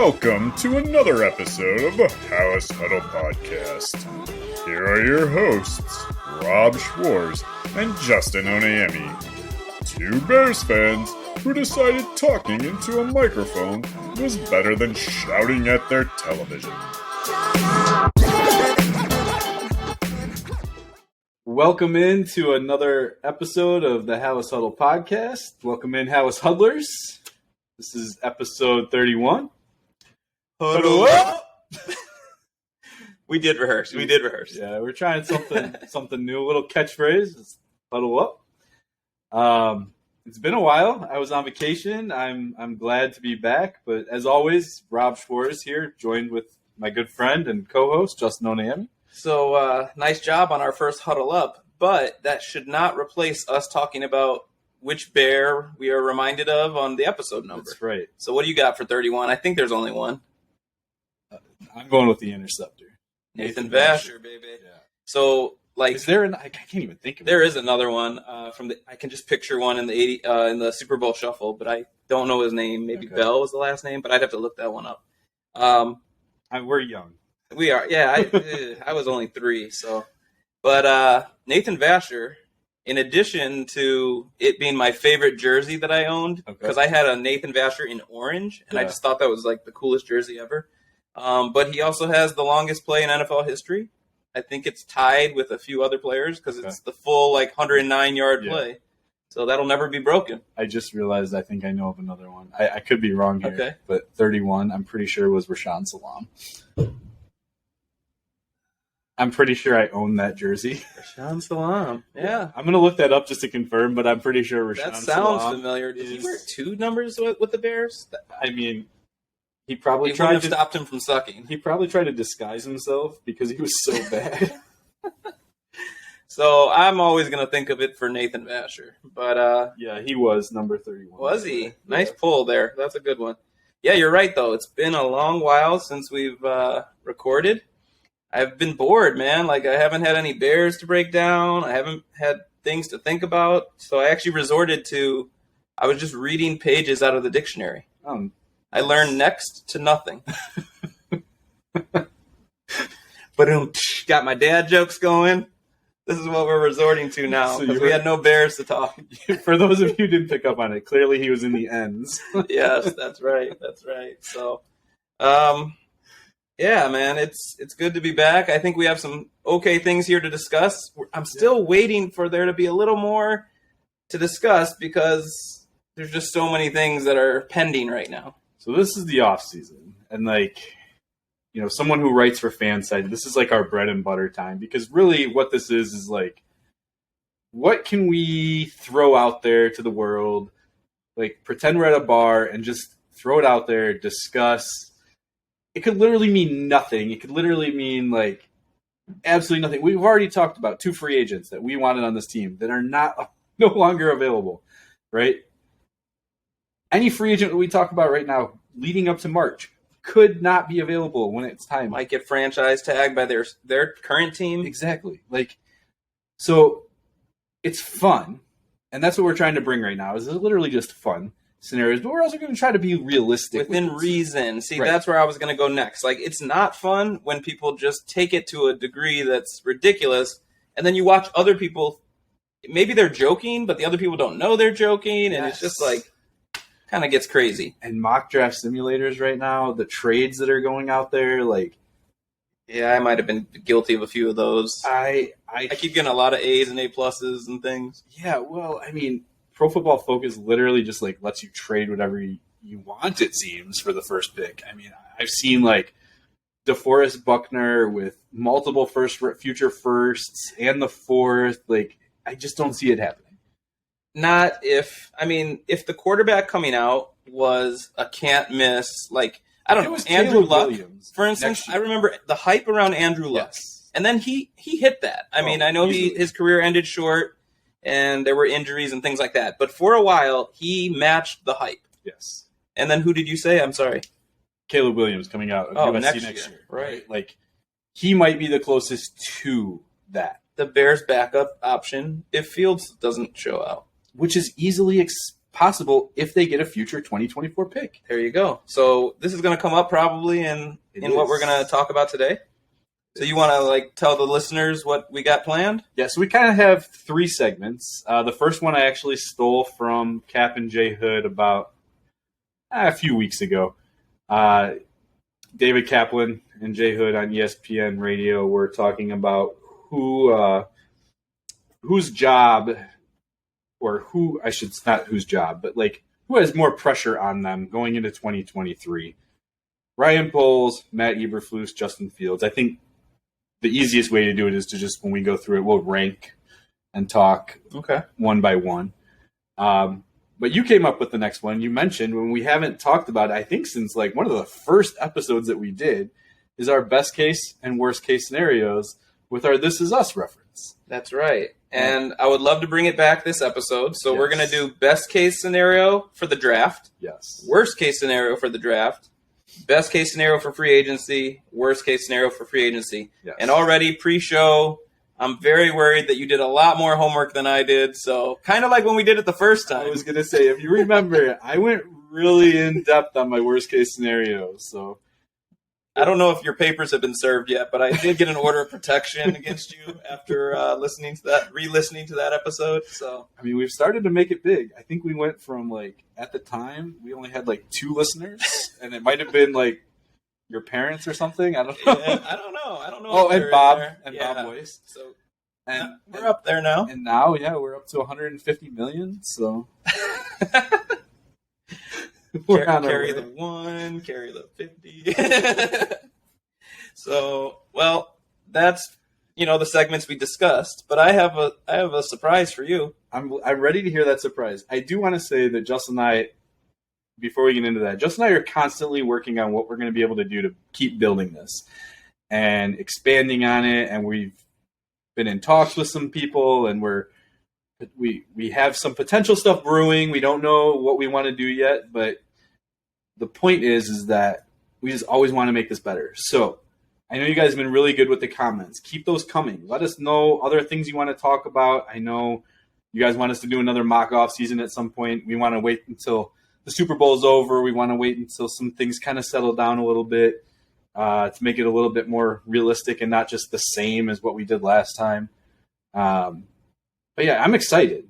Welcome to another episode of the House Huddle Podcast. Here are your hosts, Rob Schwarz and Justin Onayemi, two Bears fans who decided talking into a microphone was better than shouting at their television. Welcome in to another episode of the House Huddle Podcast. Welcome in, House Huddlers. This is episode 31. Huddle up! We did rehearse. Yeah, we're trying something new, a little catchphrase. It's huddle up. It's been a while. I was on vacation. I'm glad to be back. But as always, Rob Schwarz here, joined with my good friend and co-host, Justin Onayemi. So, nice job on our first huddle up, but that should not replace us talking about which bear we are reminded of on the episode number. That's right. So what do you got for 31? I think there's only one. I'm going with the interceptor. Nathan Vasher, baby. Yeah. So, like, is there I can't even think of it. There is another one I can just picture one in the in the Super Bowl Shuffle, but I don't know his name. Maybe okay. Bell was the last name, but I'd have to look that one up. We're young. We are, yeah. I was only 3, so. But Nathan Vasher, in addition to it being my favorite jersey that I owned, because I had a Nathan Vasher in orange, and I just thought that was like the coolest jersey ever. But he also has the longest play in NFL history. I think it's tied with a few other players because it's the full 109-yard play. So that'll never be broken. I just realized I think I know of another one. I could be wrong here, but 31, I'm pretty sure was Rashaan Salaam. I'm pretty sure I own that jersey. Rashaan Salaam. Yeah. I'm going to look that up just to confirm, but I'm pretty sure Rashaan Salaam. That sounds familiar. Did he wear 2 numbers with the Bears? I mean, he probably tried to stop him from sucking. He probably tried to disguise himself because he was so bad. So I'm always going to think of it for Nathan Vasher. But yeah, he was number 31. Was he? Nice pull there. That's a good one. Yeah, you're right, though. It's been a long while since we've recorded. I've been bored, man. I haven't had any Bears to break down. I haven't had things to think about. So I actually I was just reading pages out of the dictionary. I learned next to nothing. But got my dad jokes going. This is what we're resorting to now because we had no Bears to talk. For those of you who didn't pick up on it, clearly he was in the ends. Yes, that's right. That's right. So, yeah, man, it's good to be back. I think we have some okay things here to discuss. I'm still waiting for there to be a little more to discuss because there's just so many things that are pending right now. So this is the offseason, and someone who writes for Fanside, this is our bread and butter time because really what this is what can we throw out there to the world? Pretend we're at a bar and just throw it out there, discuss. It could literally mean nothing. It could literally mean absolutely nothing. We've already talked about 2 free agents that we wanted on this team that are no longer available, right? Any free agent that we talk about right now leading up to March could not be available when it's time. Might get franchise tagged by their current team. Exactly. So it's fun, and that's what we're trying to bring right now is literally just fun scenarios, but we're also going to try to be realistic. Within reason. See, That's where I was going to go next. It's not fun when people just take it to a degree that's ridiculous, and then you watch other people, maybe they're joking, but the other people don't know they're joking, and it's just kind of gets crazy. And mock draft simulators right now, the trades that are going out there, yeah, I might have been guilty of a few of those. I keep getting a lot of A's and A pluses and things. Yeah, well, I mean, Pro Football Focus literally just lets you trade whatever you want, it seems, for the first pick. I mean, I've seen DeForest Buckner with multiple future firsts and the 4th. I just don't see it happening. Not if the quarterback coming out was a can't miss, I don't know, Andrew Luck, Williams, for instance. I remember the hype around Andrew Luck. Yes. And then he hit that. I mean, I know his career ended short and there were injuries and things like that. But for a while, he matched the hype. Yes. And then who did you say? I'm sorry. Caleb Williams coming out of USC next year. Right. He might be the closest to that. The Bears' backup option if Fields doesn't show out. Which is easily possible if they get a future 2024 pick. There you go. So this is going to come up probably in what we're going to talk about today. So you want to tell the listeners what we got planned? Yeah, so we kind of have 3 segments. The first one I actually stole from Cap and J Hood about a few weeks ago. David Kaplan and J Hood on ESPN Radio were talking about whose job, or who I should not whose job, but who has more pressure on them going into 2023. Ryan Poles, Matt Eberflus, Justin Fields. I think the easiest way to do it is to just, when we go through it, we'll rank and talk one by one. But you came up with the next one. You mentioned, when we haven't talked about it, I think since one of the first episodes that we did, is our best case and worst case scenarios with our This Is Us reference. That's right. And I would love to bring it back this episode. So we're going to do best case scenario for the draft. Yes. Worst case scenario for the draft. Best case scenario for free agency. Worst case scenario for free agency. Yes. And already pre-show, I'm very worried that you did a lot more homework than I did. So kind of like when we did it the first time. I was going to say, if you remember, I went really in depth on my worst case scenario. So I don't know if your papers have been served yet, but I did get an order of protection against you after re-listening to that episode. So I mean, we've started to make it big. I think we went from at the time we only had 2 listeners, and it might have been your parents or something. I don't know. Yeah, I don't know. Oh, and Bob Bob Weiss. So and we're up there now. And now, we're up to 150 million. So. Carry the 1, carry the 50. So, well, that's the segments we discussed. But I have a surprise for you. I'm ready to hear that surprise. I do want to say that Justin and I, before we get into that, Justin and I are constantly working on what we're going to be able to do to keep building this and expanding on it. And we've been in talks with some people, and we have some potential stuff brewing. We don't know what we want to do yet, but the point is that we just always want to make this better. So I know you guys have been really good with the comments. Keep those coming. Let us know other things you want to talk about. I know you guys want us to do another mock off season at some point. We want to wait until the Super Bowl is over. We want to wait until some things kind of settle down a little bit to make it a little bit more realistic and not just the same as what we did last time. But yeah, I'm excited.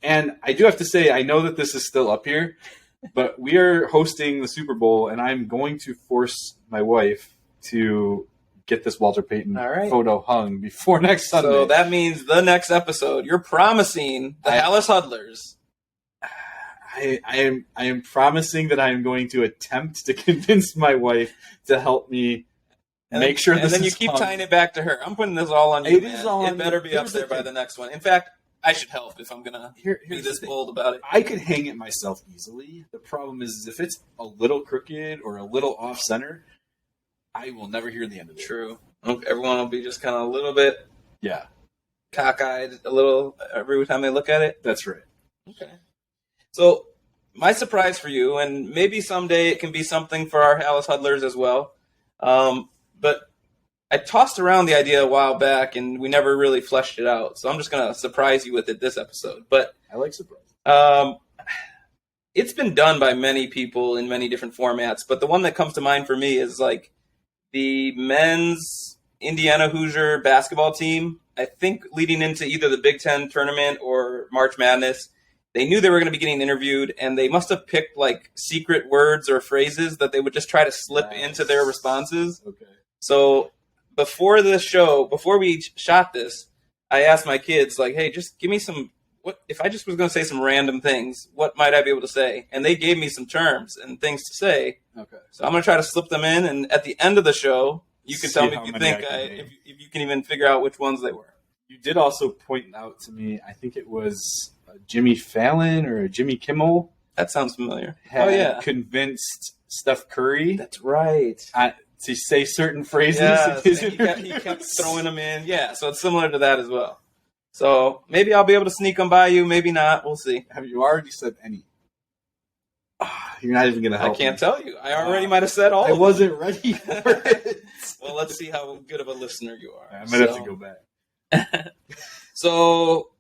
And I do have to say, I know that this is still up here, but we are hosting the Super Bowl, and I'm going to force my wife to get this Walter Payton photo hung before next Sunday. So that means the next episode, you're promising the Dallas Huddlers. I am promising that I am going to attempt to convince my wife to help me make sure this is. And then you keep tying it back to her. I'm putting this all on you, man. It better be up there by the next one. In fact, I should help if I'm going to be this bold about it. I could hang it myself easily. The problem is if it's a little crooked or a little off-center, I will never hear the end of it. True. Everyone will be just kind of a little bit cockeyed a little every time they look at it. That's right. Okay. So my surprise for you, and maybe someday it can be something for our Dallas Huddlers as well, but I tossed around the idea a while back, and we never really fleshed it out. So I'm just going to surprise you with it this episode. But I like surprise. It's been done by many people in many different formats, but the one that comes to mind for me is the men's Indiana Hoosier basketball team. I think leading into either the Big Ten tournament or March Madness, they knew they were going to be getting interviewed, and they must have picked secret words or phrases that they would just try to slip into their responses. Okay. So before we shot this, I asked my kids, hey, just give me what if I just was going to say some random things, what might I be able to say? And they gave me some terms and things to say. Okay. So I'm going to try to slip them in, and at the end of the show, you can tell me if you think if you can even figure out which ones they were. You did also point out to me, I think it was Jimmy Fallon or Jimmy Kimmel. That sounds familiar. Had convinced Steph Curry. That's right. To say certain phrases. Yes, he kept throwing them in. Yeah, so it's similar to that as well. So maybe I'll be able to sneak them by you, maybe not. We'll see. Have you already said any? You're not even going to help I can't tell you. I already might have said all. I wasn't ready for it. Well, let's see how good of a listener you are. I might have to go back. So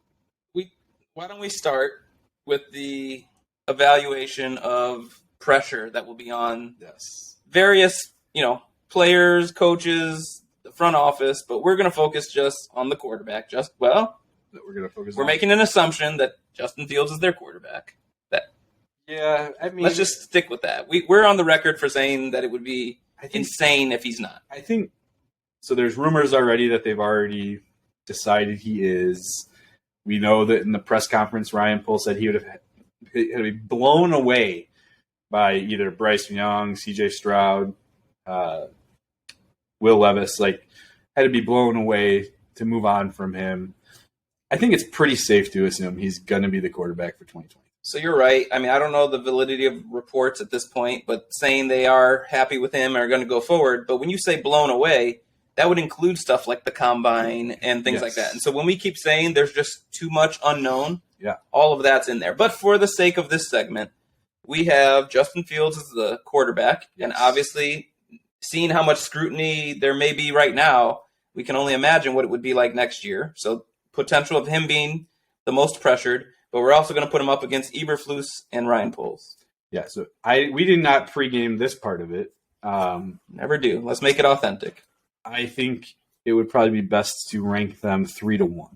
why don't we start with the evaluation of pressure that will be on Yes. various, players, coaches, the front office, but we're going to focus just on the quarterback. We're making an assumption that Justin Fields is their quarterback. Let's just stick with that. We're on the record for saying that it would be insane if he's not. I think so. There's rumors already that they've already decided he is. We know that in the press conference, Ryan Poles said he would have be blown away by either Bryce Young, C.J. Stroud, Will Levis. Had to be blown away to move on from him. I think it's pretty safe to assume he's going to be the quarterback for 2020. So you're right. I don't know the validity of reports at this point, but saying they are happy with him and are going to go forward. But when you say blown away, that would include stuff like the combine and things like that. And so when we keep saying there's just too much unknown, all of that's in there. But for the sake of this segment, we have Justin Fields as the quarterback. Yes. And obviously, seeing how much scrutiny there may be right now, we can only imagine what it would be like next year. So potential of him being the most pressured. But we're also going to put him up against Eberflus and Ryan Poles. Yeah, so we did not pregame this part of it. Never do. Let's make it authentic. I think it would probably be best to rank them 3-1.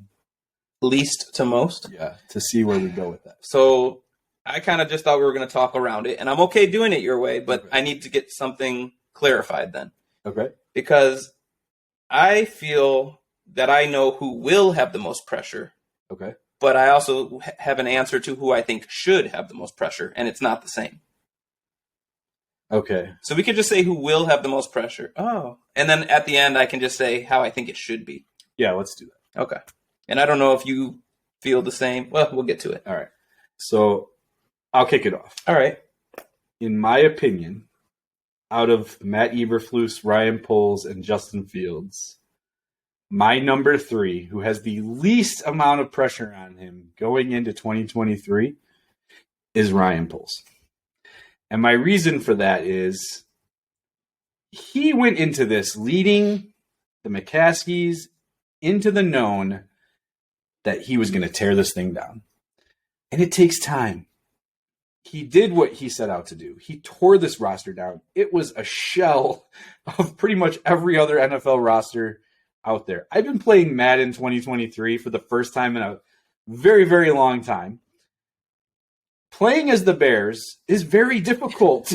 Least to most? Yeah, to see where we go with that. So I kind of just thought we were going to talk around it, and I'm okay doing it your way, but I need to get something clarified then. Okay. Because I feel that I know who will have the most pressure. Okay. But I also have an answer to who I think should have the most pressure, and it's not the same. Okay. So we could just say who will have the most pressure. Oh. And then at the end, I can just say how I think it should be. Yeah, let's do that. Okay. And I don't know if you feel the same. Well, we'll get to it. All right. So I'll kick it off. All right. In my opinion, out of Matt Eberflus, Ryan Poles, and Justin Fields, my number 3, who has the least amount of pressure on him going into 2023, is Ryan Poles. And my reason for that is he went into this leading the McCaskies into the known that he was going to tear this thing down. And it takes time. He did what he set out to do. He tore this roster down. It was a shell of pretty much every other NFL roster out there. I've been playing Madden 2023 for the first time in a very, very long time. Playing as the Bears is very difficult.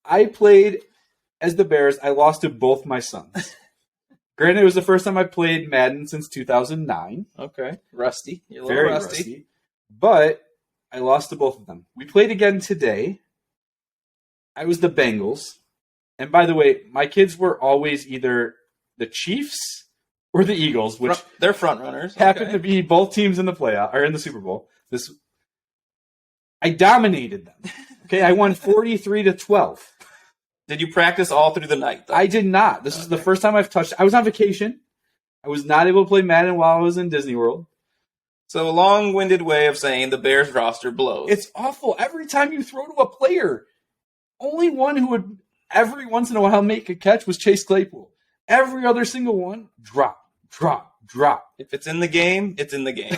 I played as the Bears. I lost to both my sons. Granted, it was the first time I played Madden since 2009. Okay. Rusty. You're a little very rusty. But I lost to both of them. We played again today. I was the Bengals. And by the way, my kids were always either the Chiefs or the Eagles, which they're front runners. Happened to be both teams in the playoff or in the Super Bowl. I dominated them. Okay, I won 43-12. Did you practice all through the night, though? I did not. This is the first time I've touched. I was on vacation. I was not able to play Madden while I was in Disney World. So a long-winded way of saying the Bears roster blows. It's awful. Every time you throw to a player, only one who would every once in a while make a catch was Chase Claypool. Every other single one, drop. If it's in the game, it's in the game.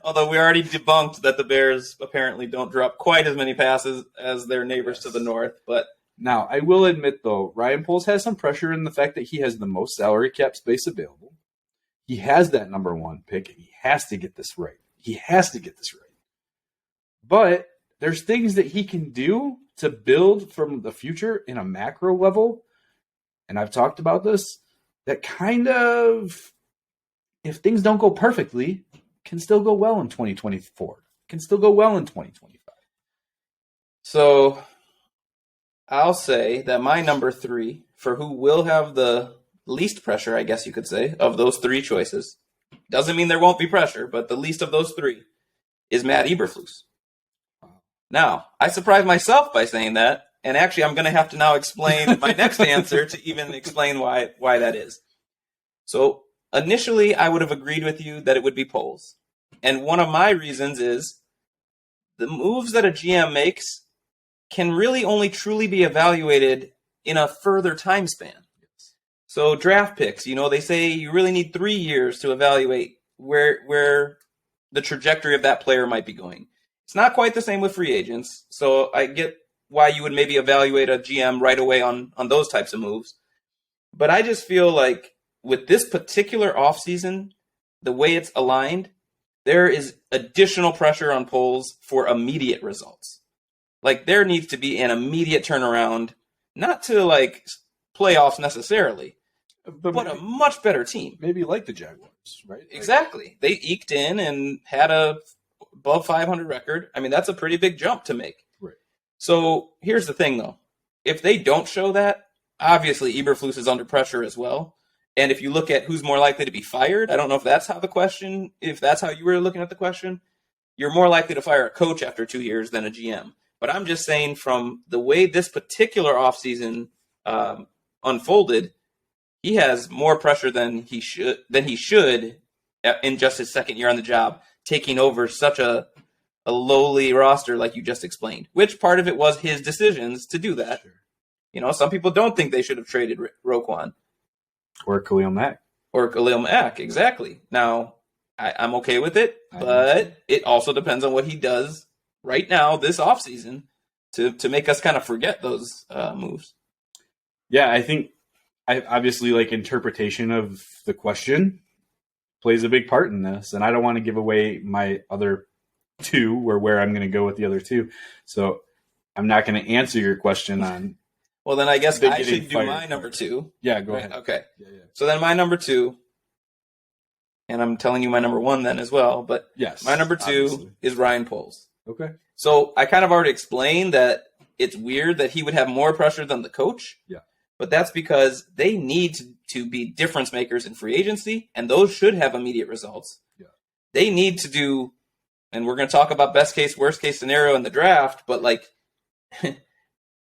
Although we already debunked that the Bears apparently don't drop quite as many passes as their neighbors to the north. But now, I will admit, though, Ryan Poles has some pressure in the fact that he has the most salary cap space available. He has that number 1 pick, and he has to get this right. But there's things that he can do to build from the future in a macro level, and I've talked about this, that kind of, if things don't go perfectly, can still go well in 2024. Can still go well in 2025. So I'll say that my number 3, for who will have the least pressure, I guess you could say, of those 3 choices, doesn't mean there won't be pressure, but the least of those 3 is Matt Eberflus. Now, I surprised myself by saying that, and actually I'm going to have to now explain my next answer to even explain why that is. So initially, I would have agreed with you that it would be Poles. And one of my reasons is the moves that a GM makes can really only truly be evaluated in a further time span. So draft picks, they say you really need 3 years to evaluate where the trajectory of that player might be going. It's not quite the same with free agents, so I get why you would maybe evaluate a GM right away on those types of moves. But I just feel like with this particular offseason, the way it's aligned, there is additional pressure on Poles for immediate results. Like, there needs to be an immediate turnaround, not to, like, playoffs necessarily, but a much better team. Maybe like the Jaguars, right? Exactly. They eked in and had a above 500 record. I mean, that's a pretty big jump to make. Right. So here's the thing, though. If they don't show that, obviously Eberflus is under pressure as well. And if you look at who's more likely to be fired, I don't know if that's how you were looking at the question, you're more likely to fire a coach after 2 years than a GM. But I'm just saying, from the way this particular offseason unfolded, he has more pressure than he should in just his second year on the job, taking over such a lowly roster like you just explained, which part of it was his decisions to do that. Sure. You know, some people don't think they should have traded Roquan. Or Khalil Mack, exactly. Now, I'm okay with it, but it also depends on what he does right now this offseason to make us kind of forget those moves. Yeah, I think obviously, like, interpretation of the question plays a big part in this, and I don't want to give away my other two or where I'm going to go with the other two. So I'm not going to answer your question on. Well, then I guess I should do my number two. Yeah, go ahead. Okay. Yeah. So then my number two, and I'm telling you my number one then as well, but yes, my number two obviously is Ryan Poles. Okay. So I kind of already explained that it's weird that he would have more pressure than the coach. Yeah. But that's because they need to be difference makers in free agency, and those should have immediate results. Yeah. They need to do, and we're going to talk about best case, worst case scenario in the draft, but like,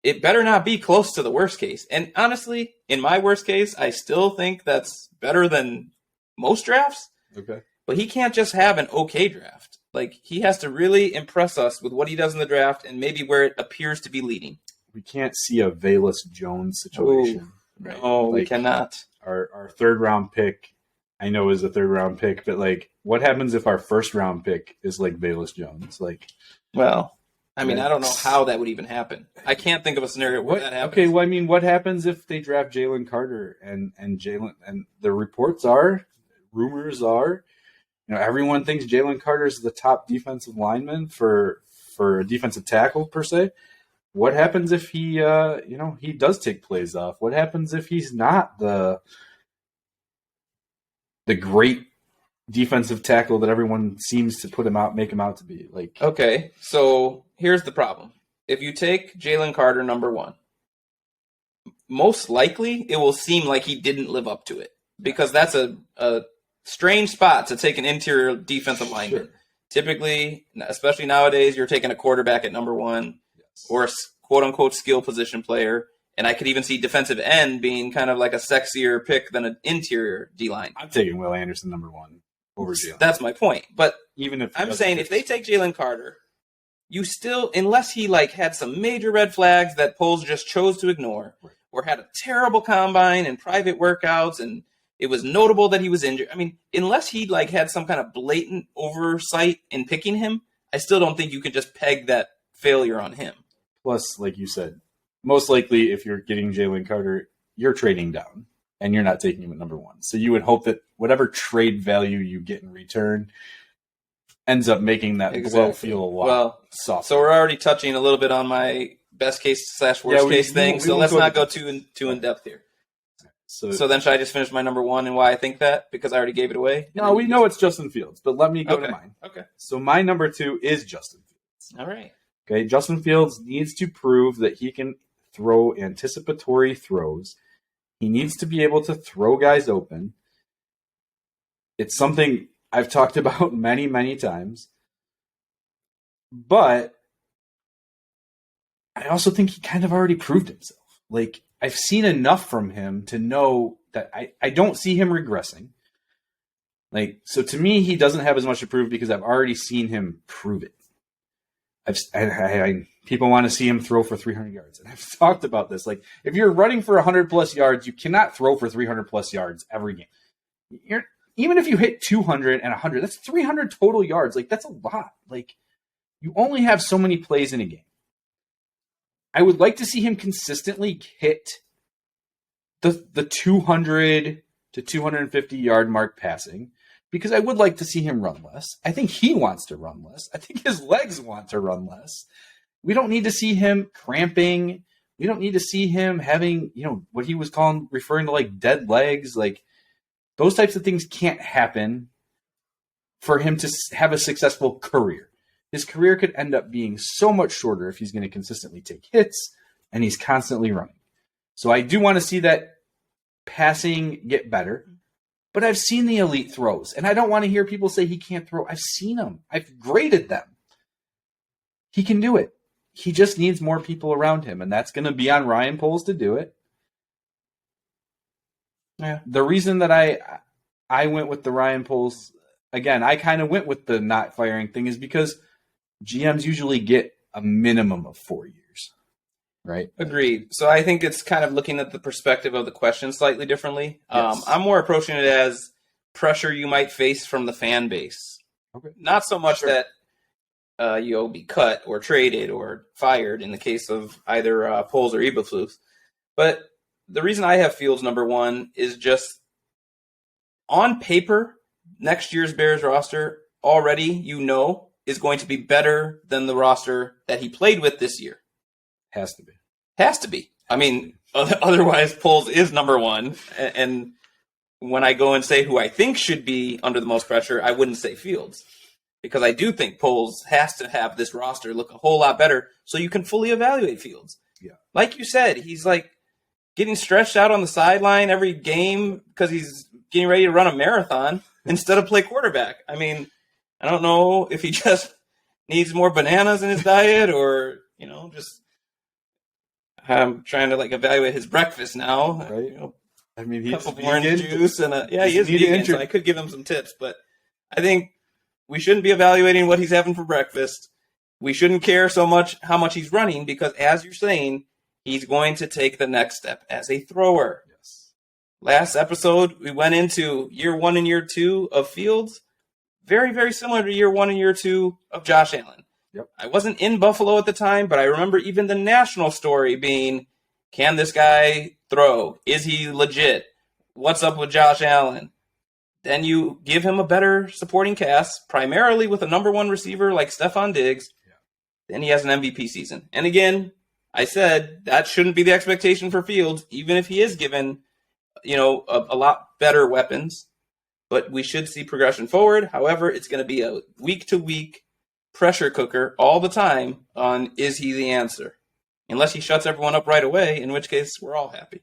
it better not be close to the worst case. And honestly, in my worst case, I still think that's better than most drafts. Okay. But he can't just have an okay draft. Like, he has to really impress us with what he does in the draft and maybe where it appears to be leading. We can't see a Velus Jones situation. Ooh, right? No, we cannot. Our third round pick, I know, is a third round pick, but like, what happens if our first round pick is like Velus Jones? Like, well, I mean, I don't know how that would even happen. I can't think of a scenario where that happens. Okay, well, I mean, what happens if they draft Jalen Carter and Jalen, and the rumors are, you know, everyone thinks Jalen Carter is the top defensive lineman for a defensive tackle per se. What happens if he does take plays off? What happens if he's not the great defensive tackle that everyone seems to make him out to be? Like, okay, so here's the problem. If you take Jalen Carter number one, most likely it will seem like he didn't live up to it, because that's a strange spot to take an interior defensive lineman. Sure. Typically, especially nowadays, you're taking a quarterback at number one, or a quote-unquote skill position player. And I could even see defensive end being kind of like a sexier pick than an interior D-line. I'm taking Will Anderson number one over Jalen. That's my point. But even if I'm saying if they take Jalen Carter, you still, unless he like had some major red flags that Poles just chose to ignore, right, or had a terrible combine and private workouts and it was notable that he was injured. I mean, unless he like had some kind of blatant oversight in picking him, I still don't think you could just peg that failure on him. Plus, like you said, most likely if you're getting Jalen Carter, you're trading down and you're not taking him at number one. So you would hope that whatever trade value you get in return ends up making that blow feel a lot softer. So we're already touching a little bit on my best case / worst case thing. So let's not go too in depth here. So then should I just finish my number one and why I think that? Because I already gave it away? No, we know it's Justin Fields, but let me go to mine. Okay. So my number two is Justin Fields. All right. Okay, Justin Fields needs to prove that he can throw anticipatory throws. He needs to be able to throw guys open. It's something I've talked about many, many times. But I also think he kind of already proved himself. Like, I've seen enough from him to know that I don't see him regressing. Like, so to me, he doesn't have as much to prove because I've already seen him prove it. People want to see him throw for 300 yards. And I've talked about this. Like, if you're running for 100 plus yards, you cannot throw for 300 plus yards every game. even if you hit 200 and 100, that's 300 total yards. Like, that's a lot. Like, you only have so many plays in a game. I would like to see him consistently hit the 200 to 250 yard mark passing, because I would like to see him run less. I think he wants to run less. I think his legs want to run less. We don't need to see him cramping. We don't need to see him having, what he was referring to like dead legs. Like, those types of things can't happen for him to have a successful career. His career could end up being so much shorter if he's going to consistently take hits and he's constantly running. So I do want to see that passing get better, but I've seen the elite throws, and I don't want to hear people say he can't throw. I've seen them. I've graded them. He can do it. He just needs more people around him, and that's going to be on Ryan Poles to do it. Yeah. The reason that I went with the Ryan Poles, again, I kind of went with the not firing thing, is because GMs usually get a minimum of 4 years, right? Agreed. So I think it's kind of looking at the perspective of the question slightly differently. Yes. I'm more approaching it as pressure you might face from the fan base. Okay. Not so much that you'll be cut or traded or fired in the case of either Poles or Eberflus. But the reason I have Fields number one is just on paper, next year's Bears roster already, is going to be better than the roster that he played with this year. Has to be. Has to be. I mean, otherwise Poles is number one. And when I go and say who I think should be under the most pressure, I wouldn't say Fields. Because I do think Poles has to have this roster look a whole lot better so you can fully evaluate Fields. Yeah. Like you said, he's like getting stretched out on the sideline every game because he's getting ready to run a marathon instead of play quarterback. I mean, I don't know if he just needs more bananas in his diet or, just I'm trying to evaluate his breakfast now. Right. I mean, he's a couple of orange juice and he is vegan, so I could give him some tips, but I think we shouldn't be evaluating what he's having for breakfast. We shouldn't care so much how much he's running because, as you're saying, he's going to take the next step as a thrower. Yes. Last episode, we went into year 1 and year 2 of Fields. Very, very similar to year 1 and year 2 of Josh Allen. Yep. I wasn't in Buffalo at the time, but I remember even the national story being, can this guy throw? Is he legit? What's up with Josh Allen? Then you give him a better supporting cast, primarily with a number one receiver like Stephon Diggs. Yeah. Then he has an MVP season. And again, I said that shouldn't be the expectation for Fields, even if he is given, a lot better weapons. But we should see progression forward. However, it's going to be a week-to-week pressure cooker all the time on is he the answer? Unless he shuts everyone up right away, in which case we're all happy.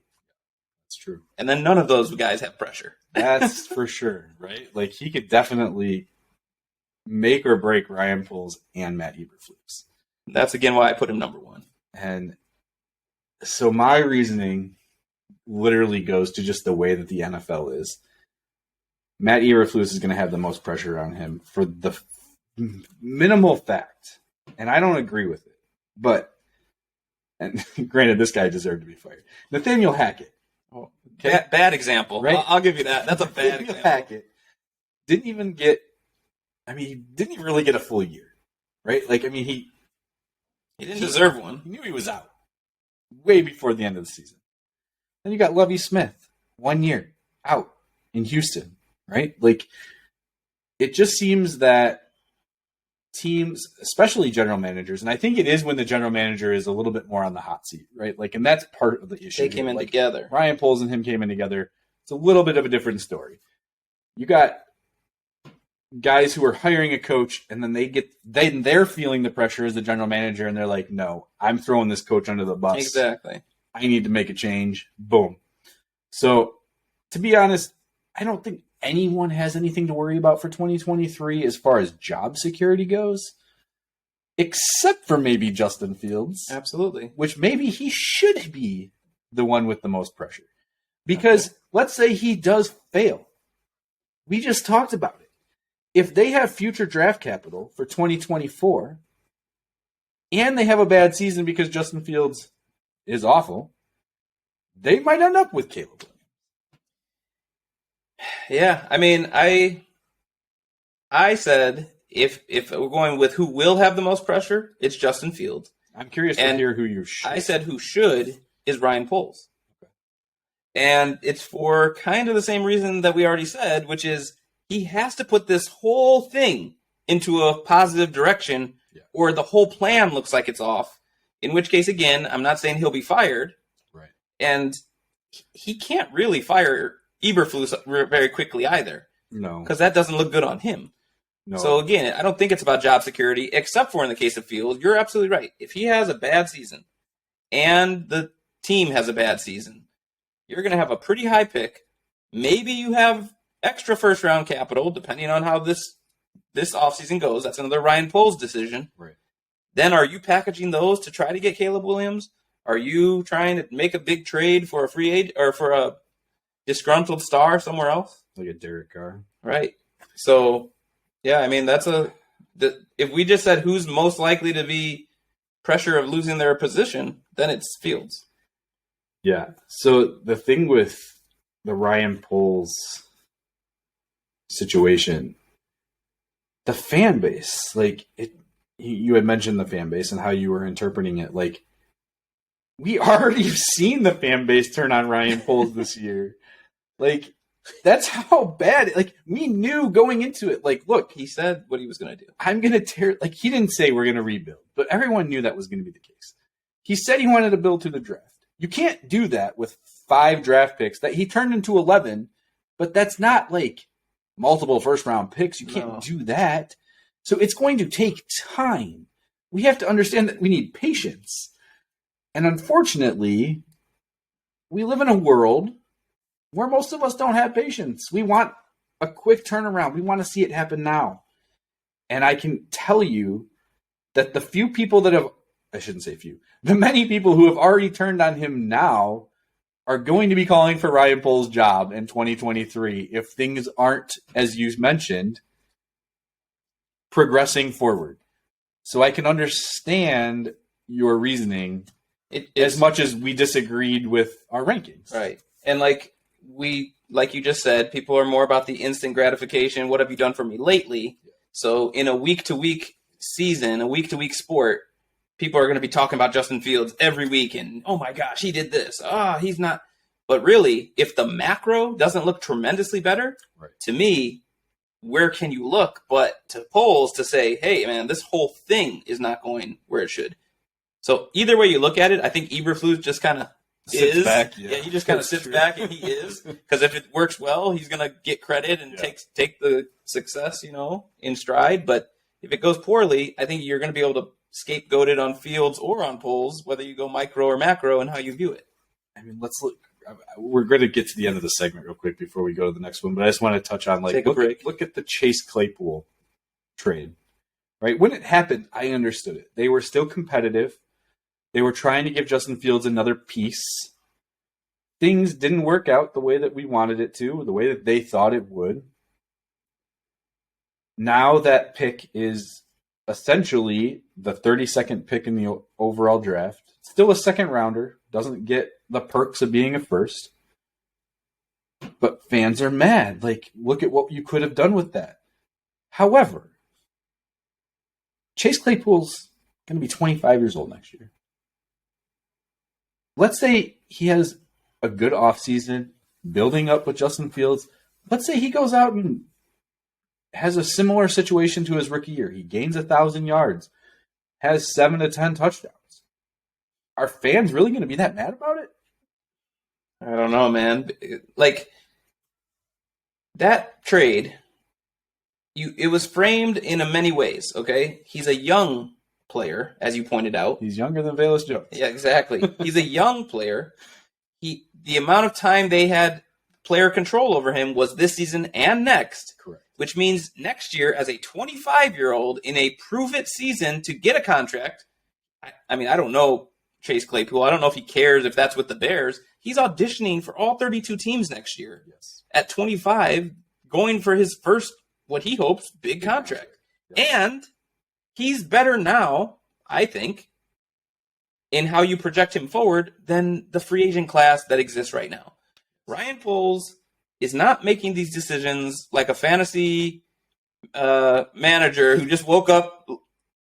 That's true. And then none of those guys have pressure. That's for sure, right? Like, he could definitely make or break Ryan Poles and Matt Eberflus. That's, again, why I put him number one. And so my reasoning literally goes to just the way that the NFL is. Matt Eberflus is going to have the most pressure on him for the minimal fact, and I don't agree with it, but, and granted, this guy deserved to be fired. Nathaniel Hackett. Oh, okay. Bad example. Right? I'll give you that. That's a bad example. Hackett didn't even he didn't even really get a full year, right? He didn't deserve one. He knew he was out way before the end of the season. Then you got Lovie Smith, 1 year out in Houston, right? It just seems that teams, especially general managers, and I think it is when the general manager is a little bit more on the hot seat, right? And that's part of the issue. They came in together. Ryan Poles and him came in together. It's a little bit of a different story. You got guys who are hiring a coach, and then they're feeling the pressure as the general manager, and they're like, no, I'm throwing this coach under the bus. Exactly. I need to make a change. Boom. So, to be honest, I don't think anyone has anything to worry about for 2023 as far as job security goes, except for maybe Justin Fields. Absolutely. Which maybe he should be the one with the most pressure. Because let's say he does fail. We just talked about it. If they have future draft capital for 2024 and they have a bad season because Justin Fields is awful, they might end up with Caleb. Yeah, I mean, I said if we're going with who will have the most pressure, it's Justin Fields. I'm curious to hear who you should. I said who should is Ryan Poles. Okay. And it's for kind of the same reason that we already said, which is he has to put this whole thing into a positive direction or the whole plan looks like it's off. In which case, again, I'm not saying he'll be fired. Right. And he can't really fire Eberflus very quickly either. No. Because that doesn't look good on him. No. So again, I don't think it's about job security, except for in the case of Fields. You're absolutely right. If he has a bad season and the team has a bad season, you're going to have a pretty high pick. Maybe you have extra first-round capital, depending on how this offseason goes. That's another Ryan Poles decision. Right. Then are you packaging those to try to get Caleb Williams? Are you trying to make a big trade for a free agent or for a disgruntled star somewhere else? Like a Derek Carr. Right. So, yeah, I mean, if we just said who's most likely to be pressure of losing their position, then it's Fields. Yeah. So the thing with the Ryan Poles situation, the fan base, like you had mentioned the fan base and how you were interpreting it. Like, we already have seen the fan base turn on Ryan Poles this year. Like, that's how bad. Like, we knew going into it. Like, look, he said what he was going to do. I'm going to tear. Like, he didn't say we're going to rebuild, but everyone knew that was going to be the case. He said he wanted to build through the draft. You can't do that with 5 draft picks that he turned into 11, but that's not like multiple first round picks. You can't do that. So it's going to take time. We have to understand that we need patience. And unfortunately, we live in a world where most of us don't have patience. We want a quick turnaround. We want to see it happen now. And I can tell you that the few people that have, I shouldn't say few, the many people who have already turned on him now are going to be calling for Ryan Poles' job in 2023 if things aren't, as you mentioned, progressing forward. So I can understand your reasoning as much as we disagreed with our rankings. Right. And like you just said, people are more about the instant gratification. What have you done for me lately? So in a week-to-week season, a week-to-week sport, people are going to be talking about Justin Fields every week and, oh my gosh, he did this. He's not. But really, if the macro doesn't look tremendously better, to me, where can you look but to Poles to say, hey, man, this whole thing is not going where it should. So either way you look at it, I think Eberflus just kind of sits back. Yeah, he just kind of sits back and he is. Because if it works well, he's going to get credit and take the success, in stride. But if it goes poorly, I think you're going to be able to scapegoat it on Fields or on Poles, whether you go micro or macro and how you view it. I mean, let's look. We're going to get to the end of the segment real quick before we go to the next one, but I just want to touch on look at the Chase Claypool trade. Right? When it happened, I understood it. They were still competitive. They were trying to give Justin Fields another piece. Things didn't work out the way that we wanted it to, the way that they thought it would. Now that pick is essentially the 32nd pick in the overall draft. Still a second rounder. Doesn't get the perks of being a first. But fans are mad. Like, look at what you could have done with that. However, Chase Claypool's going to be 25 years old next year. Let's say he has a good offseason, building up with Justin Fields. Let's say he goes out and has a similar situation to his rookie year. He gains 1,000 yards, has 7 to 10 touchdowns. Are fans really going to be that mad about it? I don't know, man. Like, that trade, it was framed in many ways, okay? He's a young player, as you pointed out. He's younger than Velus Jones. Yeah, exactly. He's a young player. The amount of time they had player control over him was this season and next. Correct. Which means next year, as a 25-year-old in a prove-it season to get a contract, I mean, I don't know Chase Claypool. I don't know if he cares if that's with the Bears. He's auditioning for all 32 teams next year. Yes. At 25, going for his first, what he hopes, big contract. Yes. And he's better now, I think, in how you project him forward than the free agent class that exists right now. Ryan Poles is not making these decisions like a fantasy manager who just woke up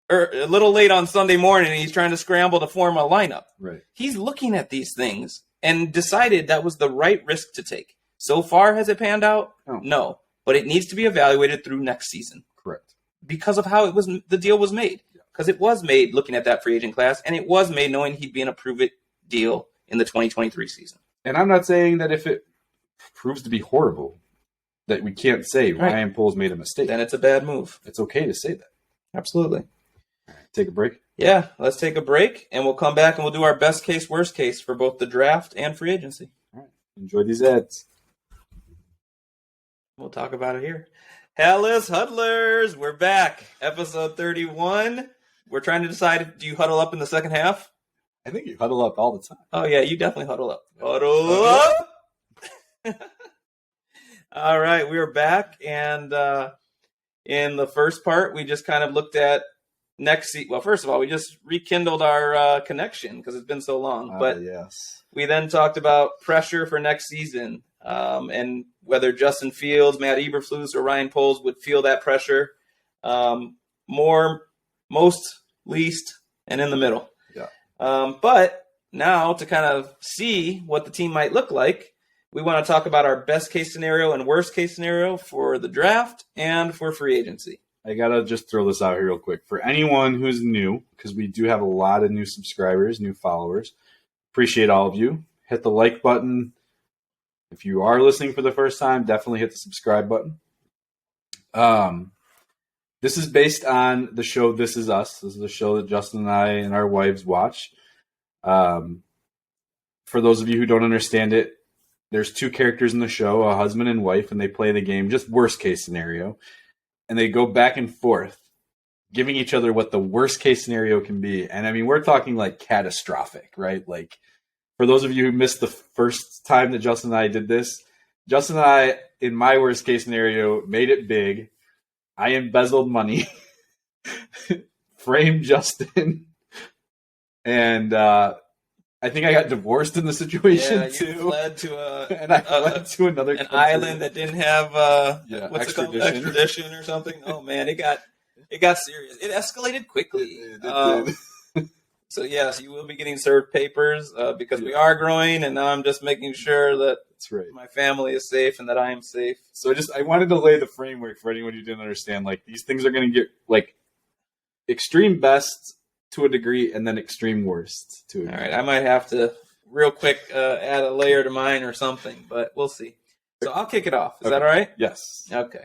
a little late on Sunday morning and he's trying to scramble to form a lineup. Right. He's looking at these things and decided that was the right risk to take. So far, has it panned out? No. But it needs to be evaluated through next season. Correct. Because of how the deal was made. Because it was made looking at that free agent class, and it was made knowing he'd be in a prove-it deal in the 2023 season. And I'm not saying that if it proves to be horrible, that we can't say Ryan Poles made a mistake. Then it's a bad move. It's okay to say that. Absolutely. Take a break? Yeah, let's take a break, and we'll come back and we'll do our best case, worst case for both the draft and free agency. All right. Enjoy these ads. We'll talk about it here. Hellas Huddlers, we're back. Episode 31. We're trying to decide, do you huddle up in the second half? I think you huddle up all the time. Oh, yeah, you definitely huddle up. Huddle up! All right, we're back, and in the first part, we just kind of looked at next season. Well, first of all, we just rekindled our connection because it's been so long. But yes. We then talked about pressure for next season and whether Justin Fields, Matt Eberflus, or Ryan Poles would feel that pressure more, most, least, and in the middle. Yeah. But now to kind of see what the team might look like, we want to talk about our best case scenario and worst case scenario for the draft and for free agency. I got to just throw this out here real quick. For anyone who's new, because we do have a lot of new subscribers, new followers, appreciate all of you. Hit the like button. If you are listening for the first time, definitely hit the subscribe button. This is based on the show This Is Us. This is a show that Justin and I and our wives watch. For those of you who don't understand it, there's two characters in the show, a husband and wife, and they play the game, just worst case scenario. And they go back and forth, giving each other what the worst case scenario can be. And I mean, we're talking like catastrophic, right? Like, for those of you who missed the first time that Justin and I did this, Justin and I, in my worst case scenario, made it big. I embezzled money, framed Justin, and I think I got divorced in the situation too. Fled to and I fled to another an island that didn't have what's it called, extradition or something. Oh man, it got serious. It escalated quickly. It did. So yes, you will be getting served papers because we are growing, and now I'm just making sure that my family is safe and that I am safe. So I wanted to lay the framework for anyone who didn't understand. Like, these things are going to get like extreme best to a degree, and then extreme worst to a degree. All right, I might have to real quick add a layer to mine or something, but we'll see. So I'll kick it off. Is that all right? Yes. Okay.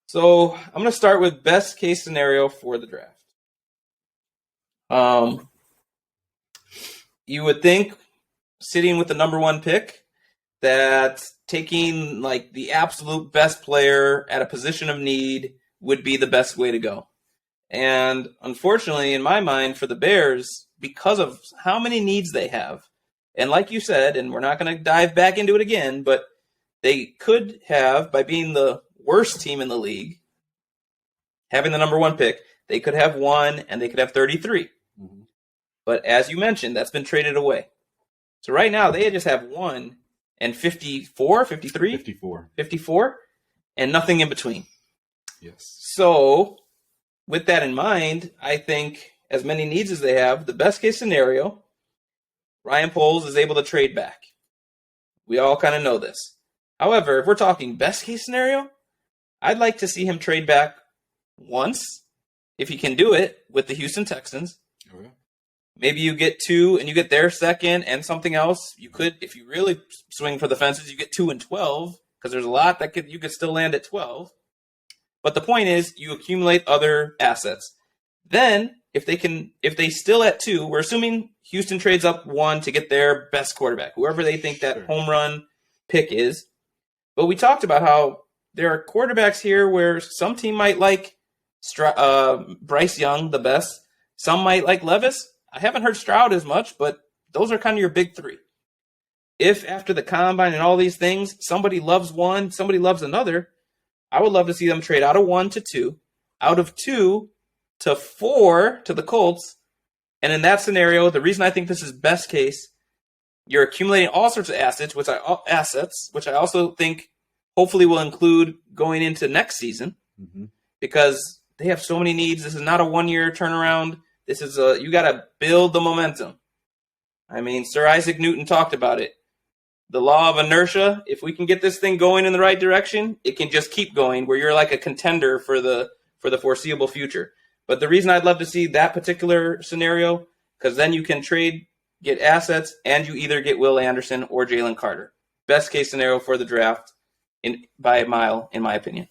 So I'm going to start with best case scenario for the draft. You would think, sitting with the number one pick, that taking like the absolute best player at a position of need would be the best way to go. And unfortunately, in my mind, for the Bears, because of how many needs they have, and like you said, and we're not going to dive back into it again, but they could have, by being the worst team in the league, having the number one pick, they could have one and they could have 33. Mm-hmm. But as you mentioned, that's been traded away. So right now, they just have 1 and 54, 53? 54, and nothing in between. Yes. So with that in mind, I think as many needs as they have, the best case scenario, Ryan Poles is able to trade back. We all kind of know this. However, if we're talking best case scenario, I'd like to see him trade back once, if he can do it, with the Houston Texans. Okay. Maybe you get 2 and you get their second and something else. You could, if you really swing for the fences, you get 2 and 12, because there's a lot that you could still land at 12. But the point is, you accumulate other assets. Then, if they still at 2, we're assuming Houston trades up 1 to get their best quarterback, whoever they think that home run pick is. But we talked about how there are quarterbacks here where some team might like Bryce Young the best. Some might like Levis. I haven't heard Stroud as much, but those are kind of your big 3. If after the combine and all these things, somebody loves one, somebody loves another, I would love to see them trade out of 1 to 2, out of 2 to 4 to the Colts. And in that scenario, the reason I think this is best case You're accumulating all sorts of assets, which I also think hopefully will include going into next season, because they have so many needs. This is not a 1-year turnaround. This is you got to build the momentum. I mean, Sir Isaac Newton talked about it. The law of inertia. If we can get this thing going in the right direction, it can just keep going, where you're like a contender for the foreseeable future. But the reason I'd love to see that particular scenario, because then you can trade, get assets, and you either get Will Anderson or Jalen Carter. Best case scenario for the draft by a mile, in my opinion.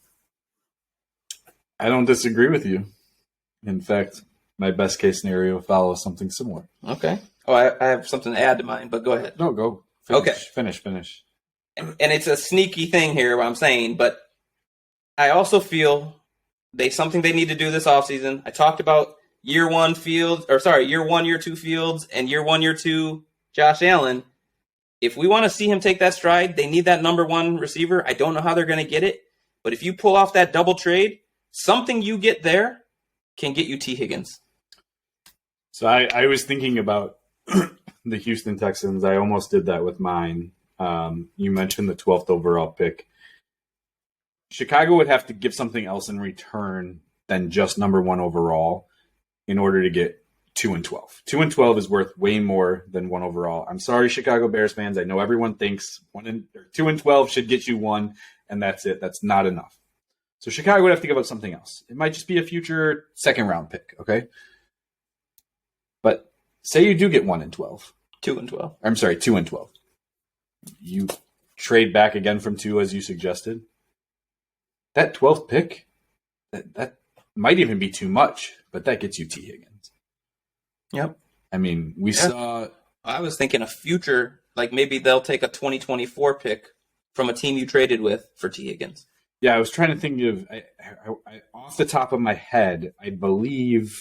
I don't disagree with you. In fact, my best case scenario follows something similar. Okay. Oh, I have something to add to mine, but go ahead. No, go. Finish. And it's a sneaky thing here, what I'm saying, but I also feel something they need to do this offseason. I talked about year 1, year 2 Fields, and year 1, year 2 Josh Allen. If we want to see him take that stride, they need that number 1 receiver. I don't know how they're going to get it, but if you pull off that double trade, something you get there can get you T. Higgins. So I was thinking about the Houston Texans. I almost did that with mine. You mentioned the 12th overall pick. Chicago would have to give something else in return than just number 1 overall in order to get 2 and 12. 2 and 12 is worth way more than 1 overall. I'm sorry, Chicago Bears fans. I know everyone thinks 2 and 12 should get you 1, and that's it. That's not enough. So Chicago would have to give up something else. It might just be a future second-round pick, okay? But say you do get 1 and 12. 2 and 12. I'm sorry, 2 and 12. You trade back again from 2, as you suggested. That 12th pick, that might even be too much, but that gets you T. Higgins. Yep. I mean, we saw... I was thinking a future, like maybe they'll take a 2024 pick from a team you traded with for T. Higgins. Yeah, I was trying to think of... I off the top of my head, I believe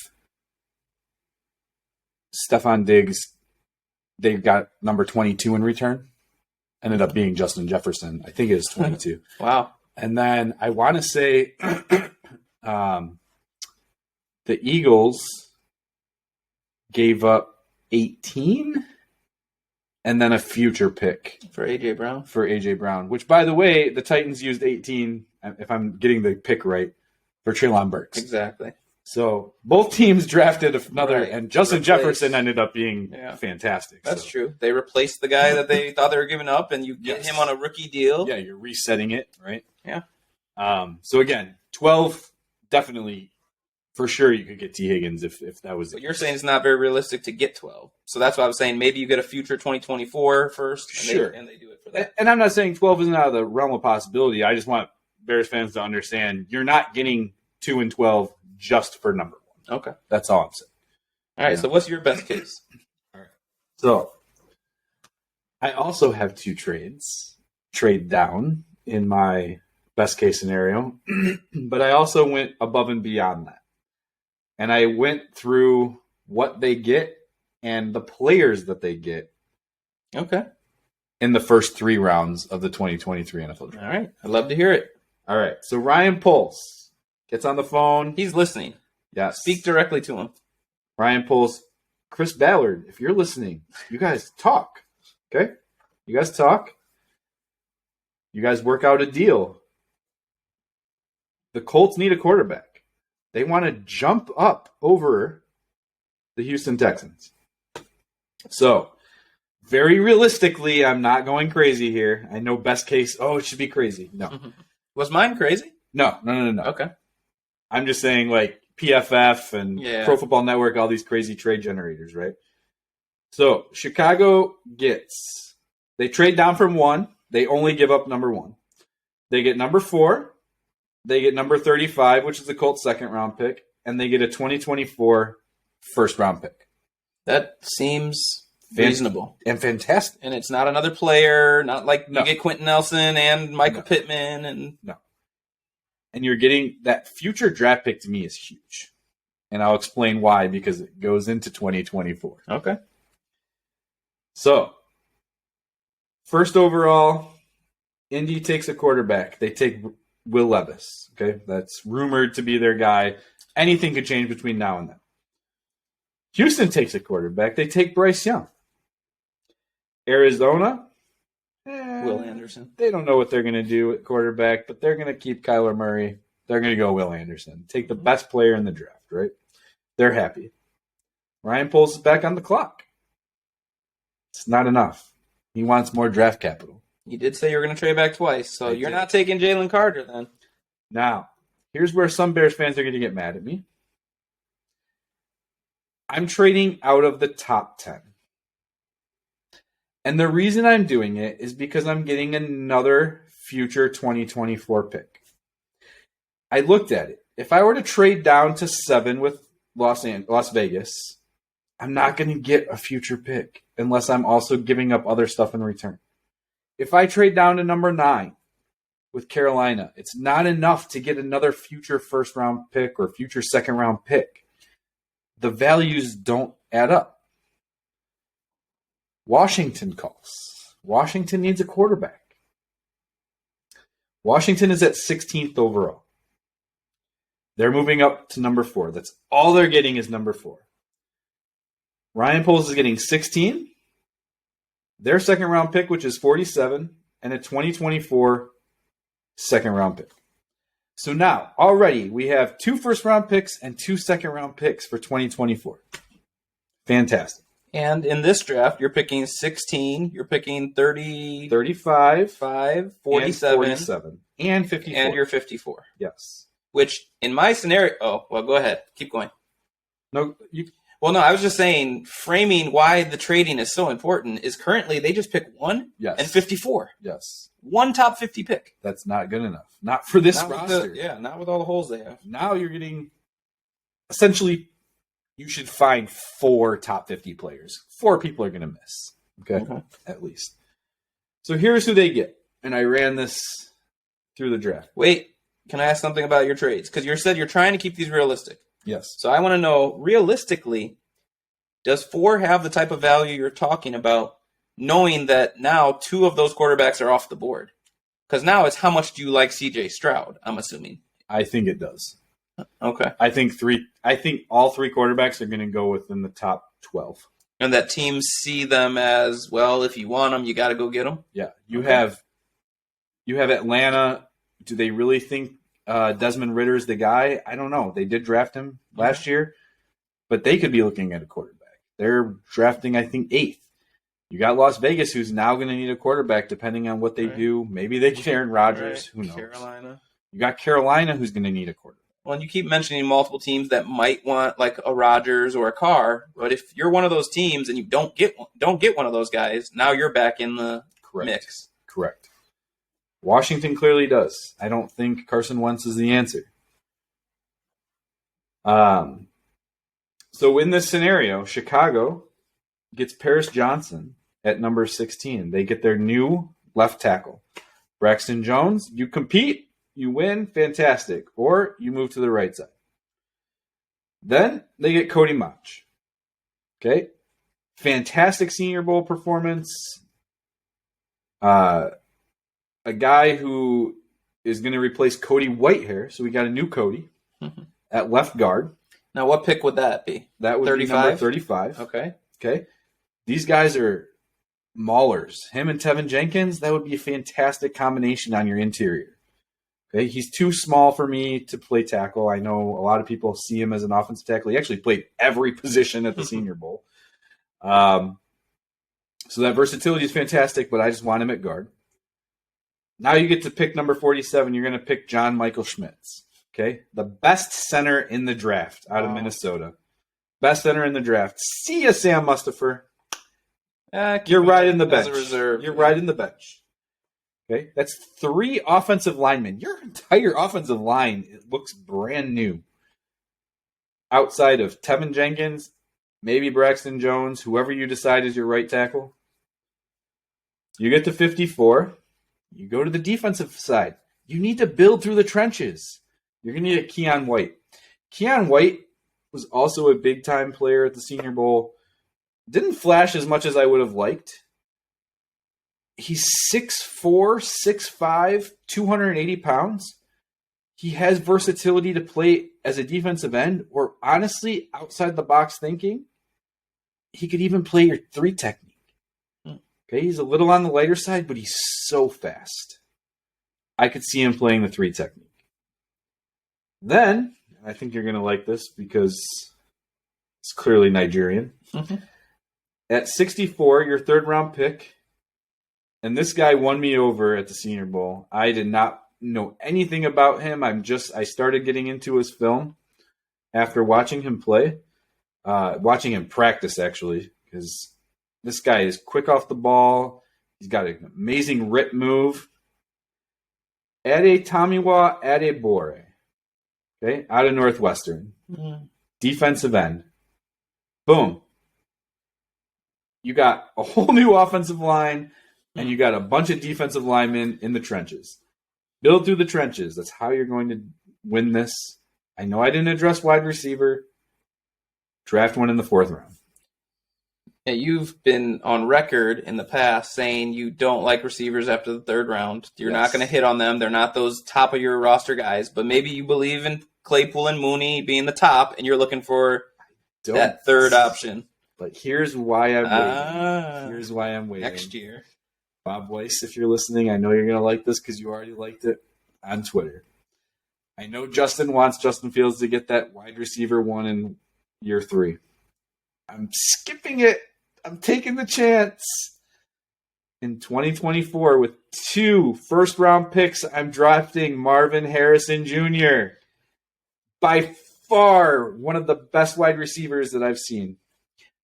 Stephon Diggs, they got number 22 in return. Ended up being Justin Jefferson. I think it was 22. Wow. And then I want to say the Eagles gave up 18 and then a future pick. For A.J. Brown, which, by the way, the Titans used 18, if I'm getting the pick right, for Treylon Burks. Exactly. So both teams drafted another, right. And Justin Jefferson ended up being fantastic. That's true. They replaced the guy that they thought they were giving up, and you get him on a rookie deal. Yeah, you're resetting it, right? Yeah. So again, 12, definitely, for sure you could get T. Higgins if that was it. But you're saying it's not very realistic to get 12. So that's why I was saying maybe you get a future 2024 first, and they do it for that. And I'm not saying 12 isn't out of the realm of possibility. I just want Bears fans to understand you're not getting 2 and 12 just for number 1. Okay. That's all I'm saying. All right, so what's your best case? All right. So I also have 2 trade down in my best case scenario, but I also went above and beyond that. And I went through what they get and the players that they get. Okay. In the first 3 rounds of the 2023 NFL Draft. All right. I'd love to hear it. All right. So Ryan Poles gets on the phone. He's listening. Yes. Speak directly to him. Ryan Poles, Chris Ballard, if you're listening, you guys talk. Okay? You guys talk. You guys work out a deal. The Colts need a quarterback. They want to jump up over the Houston Texans. So, very realistically, I'm not going crazy here. I know best case, it should be crazy. No. Mm-hmm. Was mine crazy? No. Okay. I'm just saying, like, PFF and Pro Football Network, all these crazy trade generators, right? So, Chicago they trade down from 1. They only give up number 1. They get number 4. They get number 35, which is the Colts' second-round pick, and they get a 2024 first-round pick. That seems reasonable. And fantastic. And it's not another player, not like you get Quentin Nelson and Michael Pittman. And And you're getting that future draft pick to me is huge. And I'll explain why, because it goes into 2024. Okay. So, first overall, Indy takes a quarterback. They take Will Levis. Okay, that's rumored to be their guy. Anything could change between now and then. Houston takes a quarterback. They take Bryce Young. Arizona, Will Anderson. They don't know what they're going to do at quarterback, but they're going to keep Kyler Murray. They're going to go Will Anderson. Take the best player in the draft, right? They're happy. Ryan Poles is back on the clock. It's not enough. He wants more draft capital. You did say you were going to trade back twice, so you're not taking Jalen Carter then. Now, here's where some Bears fans are going to get mad at me. I'm trading out of the top 10. And the reason I'm doing it is because I'm getting another future 2024 pick. I looked at it. If I were to trade down to 7 with Las Vegas, I'm not going to get a future pick unless I'm also giving up other stuff in return. If I trade down to number 9 with Carolina, it's not enough to get another future first-round pick or future second-round pick. The values don't add up. Washington calls. Washington needs a quarterback. Washington is at 16th overall. They're moving up to number 4. That's all they're getting is number 4. Ryan Poles is getting 16. Their second-round pick, which is 47, and a 2024 second-round pick. So now, already, we have 2 first-round picks and 2 second-round picks for 2024. Fantastic. And in this draft, you're picking 16, you're picking 30, 35, 47, 47, and 54. And you're 54. Yes. Which, in my scenario... Oh, well, go ahead. Keep going. No, Well, no, I was just saying, framing why the trading is so important is currently they just pick 1 and 54. Yes. 1 top 50 pick. That's not good enough. Not for this roster. Not with all the holes they have. Now you're getting... Essentially, you should find 4 top 50 players. 4 people are going to miss. Okay? At least. So here's who they get. And I ran this through the draft. Wait, can I ask something about your trades? Because you said you're trying to keep these realistic. Yes. So I want to know, realistically, does 4 have the type of value you're talking about, knowing that now 2 of those quarterbacks are off the board? Because now it's how much do you like C.J. Stroud, I'm assuming. I think it does. Okay. I think all 3 quarterbacks are going to go within the top 12. And that teams see them as, well, if you want them, you got to go get them? Yeah. You have Atlanta. Do they really think Desmond Ritter's the guy? I don't know. They did draft him last year, but they could be looking at a quarterback. They're drafting, I think, 8th. You got Las Vegas, who's now going to need a quarterback depending on what they do. Maybe they get Aaron Rodgers. Who knows? Carolina. You got Carolina, who's going to need a quarterback. Well, and you keep mentioning multiple teams that might want like a Rodgers or a Carr, but if you're one of those teams and you don't get one of those guys, now you're back in the mix. Correct. Washington clearly does. I don't think Carson Wentz is the answer. So in this scenario, Chicago gets Paris Johnson at number 16. They get their new left tackle. Braxton Jones, you compete, you win, fantastic. Or you move to the right side. Then they get Cody Mach. Okay? Fantastic Senior Bowl performance. A guy who is going to replace Cody Whitehair. So we got a new Cody at left guard. Now, what pick would that be? That would 35? be number 35. Okay. These guys are maulers. Him and Tevin Jenkins, that would be a fantastic combination on your interior. Okay, he's too small for me to play tackle. I know a lot of people see him as an offensive tackle. He actually played every position at the Senior Bowl. So that versatility is fantastic, but I just want him at guard. Now you get to pick number 47. You're going to pick John Michael Schmitz. Okay, the best center in the draft out of Minnesota. Best center in the draft. See ya, Sam Mustipher. You're right in the bench. You're right in the bench. Okay, that's 3 offensive linemen. Your entire offensive line, it looks brand new. Outside of Tevin Jenkins, maybe Braxton Jones, whoever you decide is your right tackle. You get to 54. You go to the defensive side. You need to build through the trenches. You're going to need a Keon White. Keon White was also a big-time player at the Senior Bowl. Didn't flash as much as I would have liked. He's 6'4", 6'5", 280 pounds. He has versatility to play as a defensive end, or honestly, outside the box thinking, he could even play your 3 technique. Okay, he's a little on the lighter side, but he's so fast. I could see him playing the 3 technique. Then, I think you're going to like this because it's clearly Nigerian. Mm-hmm. At 64, your 3rd-round pick, and this guy won me over at the Senior Bowl. I did not know anything about him. I started getting into his film after watching him play, watching him practice, actually, because this guy is quick off the ball. He's got an amazing rip move. Tamiwa Adebore, okay, out of Northwestern. Mm-hmm. Defensive end. Boom. You got a whole new offensive line, and you got a bunch of defensive linemen in the trenches. Build through the trenches. That's how you're going to win this. I know I didn't address wide receiver. Draft one in the 4th round. Yeah, you've been on record in the past saying you don't like receivers after the 3rd round. You're not going to hit on them. They're not those top of your roster guys. But maybe you believe in Claypool and Mooney being the top, and you're looking for that 3rd option. But here's why I'm waiting. Here's why I'm waiting. Next year. Bob Weiss, if you're listening, I know you're going to like this because you already liked it on Twitter. I know Justin wants Justin Fields to get that wide receiver 1 in year 3. I'm skipping it. I'm taking the chance. In 2024, with 2 first-round picks, I'm drafting Marvin Harrison Jr. By far, one of the best wide receivers that I've seen.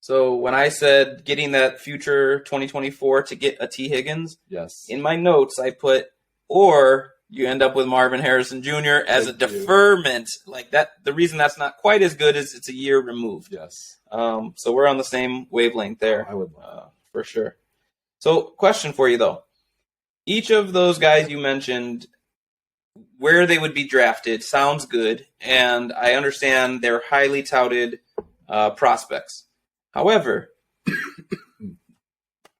So when I said getting that future 2024 to get a T. Higgins, yes, in my notes I put, or you end up with Marvin Harrison Jr. as a deferment. Like that, the reason that's not quite as good is it's a year removed. Yes. So we're on the same wavelength there. I would for sure. So question for you though. Each of those guys you mentioned, where they would be drafted sounds good, and I understand they're highly touted prospects. However,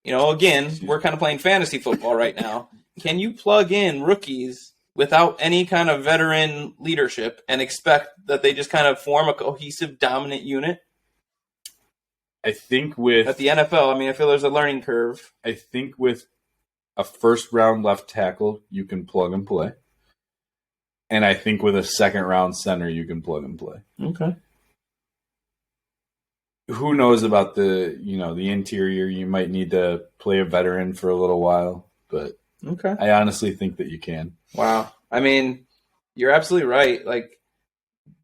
again, we're kind of playing fantasy football right now. Can you plug in rookies without any kind of veteran leadership and expect that they just kind of form a cohesive, dominant unit? I think at the NFL, I feel there's a learning curve. I think with a 1st-round left tackle, you can plug and play. And I think with a 2nd-round center, you can plug and play. Okay. Who knows about the interior? You might need to play a veteran for a little while, but okay. I honestly think that you can. Wow. You're absolutely right. Like,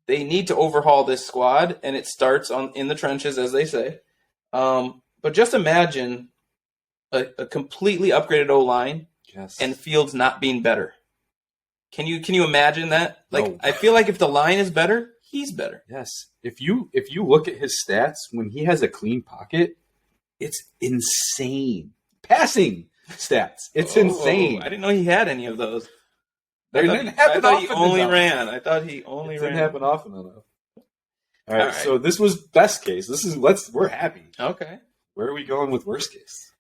they need to overhaul this squad, and it starts in the trenches, as they say. But just imagine a completely upgraded O-line and Fields not being better. Can you imagine that? Like, no. I feel like if the line is better, he's better. Yes. If you look at his stats when he has a clean pocket, it's insane. Passing stats, it's insane. I didn't know he had any of those. I thought he only ran. I thought he only ran. Didn't happen often enough. All right, so this was best case. We're happy. Okay. Where are we going with worst case?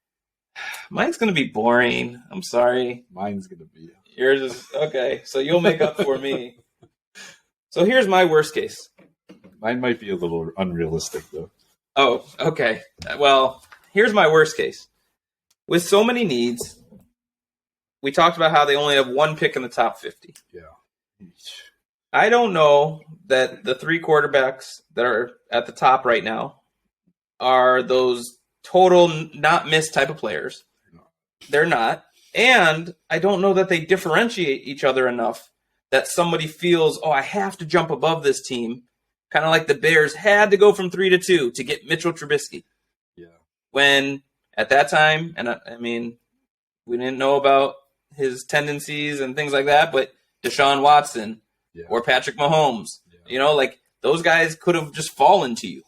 Mine's going to be boring. I'm sorry. Mine's going to be. Yours is okay. So you'll make up for me. So here's my worst case. Mine might be a little unrealistic, though. Oh, okay. Well, here's my worst case. With so many needs, we talked about how they only have 1 pick in the top 50. Yeah. I don't know that the 3 quarterbacks that are at the top right now are those total not miss type of players. They're not. And I don't know that they differentiate each other enough that somebody feels, I have to jump above this team. Kind of like the Bears had to go from 3 to 2 to get Mitchell Trubisky. Yeah. When at that time, and we didn't know about his tendencies and things like that, but Deshaun Watson or Patrick Mahomes, those guys could have just fallen to you.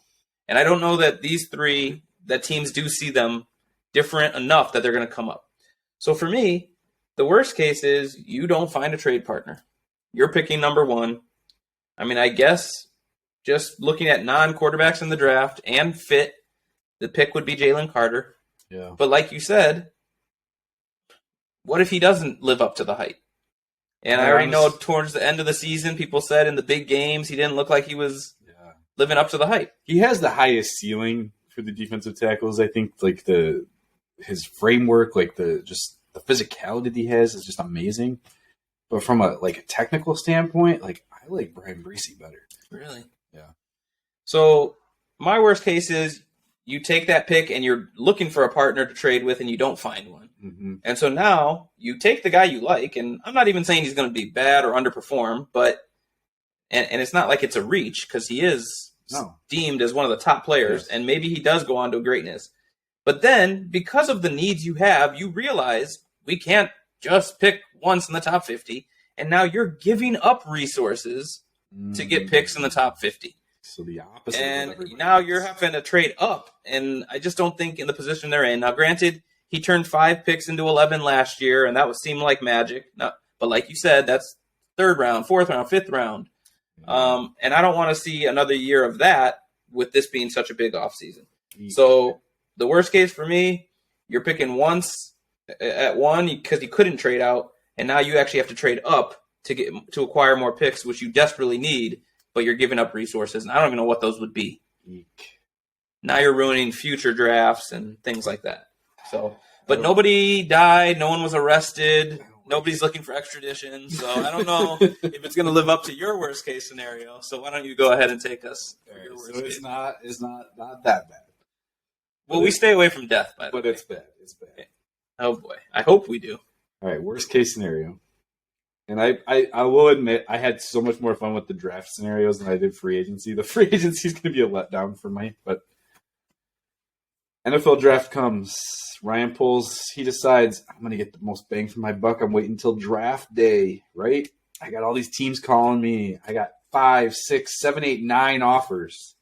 And I don't know that these 3, that teams do see them different enough that they're going to come up. So for me, the worst case is you don't find a trade partner. You're picking number 1. I guess just looking at non-quarterbacks in the draft and fit, the pick would be Jalen Carter. Yeah. But like you said, what if he doesn't live up to the hype? And I already know towards the end of the season, people said in the big games, he didn't look like he was living up to the hype. He has the highest ceiling for the defensive tackles. I think like the his framework, like the physicality that he has is just amazing. But from a technical standpoint, I like Brian Breesy better. Really? Yeah. So my worst case is you take that pick and you're looking for a partner to trade with and you don't find one. Mm-hmm. And so now you take the guy you like, and I'm not even saying he's going to be bad or underperform, but and it's not like it's a reach because he is deemed as one of the top players, and maybe he does go on to greatness. But then, because of the needs you have, you realize we can't just pick once in the top 50, and now you're giving up resources to get picks in the top 50. So the opposite. And now you're having to trade up, and I just don't think in the position they're in. Now, granted, he turned 5 picks into 11 last year, and that seemed like magic. But like you said, that's 3rd round, 4th round, 5th round. And I don't want to see another year of that with this being such a big offseason. So the worst case for me, you're picking once at 1 because you couldn't trade out, and now you actually have to trade up to acquire more picks, which you desperately need, but you're giving up resources, and I don't even know what those would be. Now you're ruining future drafts and things like that. So, but nobody died. No one was arrested. Nobody's looking for extradition. So I don't know if it's going to live up to your worst case scenario. So why don't you go ahead and take us? Your worst case. It's not that bad. Well, we stay away from death, by the way. But it's bad. It's bad. Okay. Oh boy, I hope we do. All right, worst case scenario. And I will admit I had so much more fun with the draft scenarios than I did free agency. The free agency is going to be a letdown for me, but NFL draft comes. Ryan Poles, he decides, I'm going to get the most bang for my buck. I'm waiting until draft day, right? I got all these teams calling me. I got 5, 6, 7, 8, 9 offers.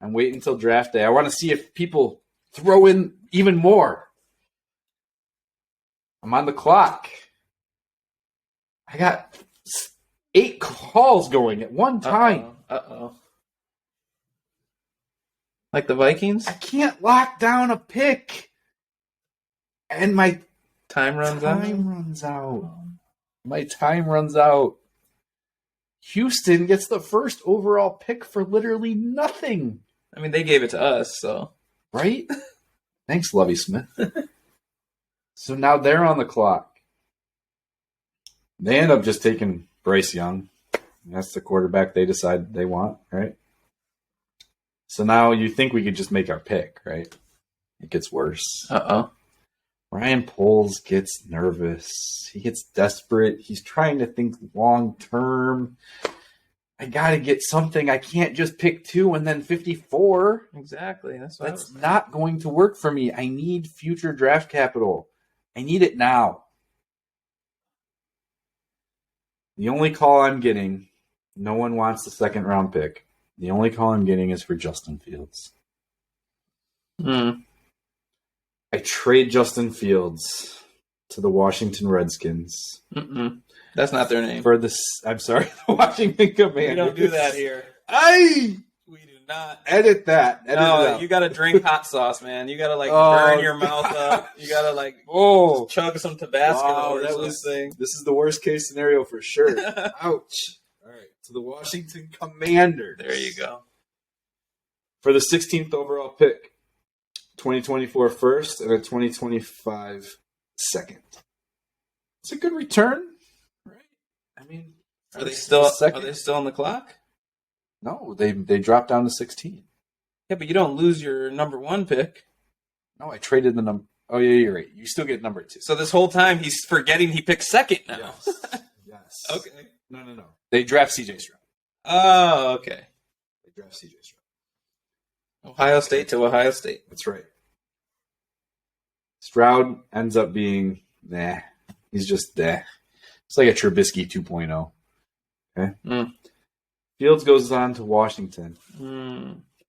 I'm waiting until draft day. I want to see if people throw in even more. I'm on the clock. I got 8 calls going at one time. Uh-oh. Like the Vikings? I can't lock down a pick. And my time runs out. My time runs out. Houston gets the first overall pick for literally nothing. I mean, they gave it to us, so. Right? Thanks, Lovie Smith. So now they're on the clock. They end up just taking Bryce Young. That's the quarterback they decide they want, right? So now you think we could just make our pick, right? It gets worse. Uh-oh. Ryan Poles gets nervous. He gets desperate. He's trying to think long term. I got to get something. I can't just pick 2 and then 54. Exactly. That's not going to work for me. I need future draft capital. I need it now. The only call I'm getting, no one wants the 2nd round pick. The only call I'm getting is for Justin Fields. I trade Justin Fields to the Washington Redskins. That's not their name. I'm sorry, the Washington Commanders. We don't do that here. We do not. Edit that. You got to drink hot sauce, man. You got to burn your mouth up. You got to chug some Tabasco or something. This is the worst case scenario for sure. Ouch. All right, to the Washington Commanders. There you go. For the 16th overall pick. 2024 first and a 2025 second. It's a good return, right? I mean, are they still on the clock? No, they dropped down to 16. Yeah, but you don't lose your number 1 pick. No, I traded the number. Oh yeah, you're right. You still get number 2. So this whole time he's forgetting he picked 2nd now. Yes. Okay. No. They draft CJ Stroud. Oh, okay. They draft CJ Stroud. Ohio State to Ohio State. That's right. Stroud ends up being, he's just, it's like a Trubisky 2.0. Okay? Fields goes on to Washington.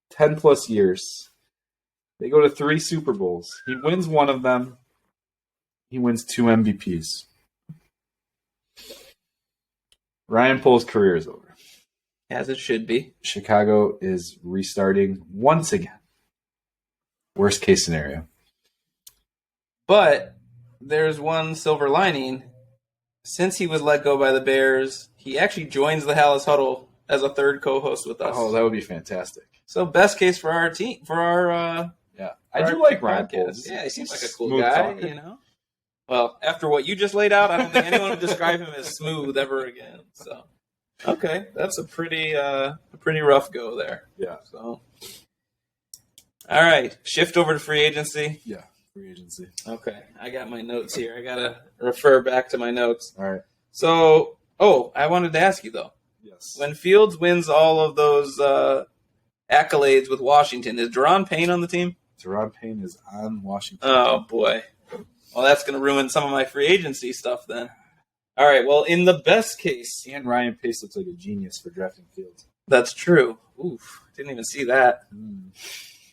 10 plus years. They go to 3 Super Bowls. He wins one of them. He wins 2 MVPs. Ryan Poles' career is over. As it should be. Chicago is restarting once again. Worst case scenario. But there's one silver lining. Since he was let go by the Bears, he actually joins the Hallis Huddle as a 3rd co-host with us. Oh, that would be fantastic. So best case for our team, for our Yeah, I do like Ryan podcast. Poles. Yeah, he seems like a cool Smooth guy, talker. you know. Well, after what you just laid out, I don't think anyone would describe him as smooth ever again. So, okay, that's a pretty rough go there. Yeah. So, all right, shift over to free agency. Yeah, free agency. Okay, I got my notes here. I gotta refer back to my notes. All right. So, I wanted to ask you though. Yes. When Fields wins all of those accolades with Washington, is Deron Payne on the team? Deron Payne is on Washington. Oh, boy. Well, that's going to ruin some of my free agency stuff then. All right, well, in the best case... And Ryan Pace looks like a genius for drafting Fields. That's true. Oof, didn't even see that.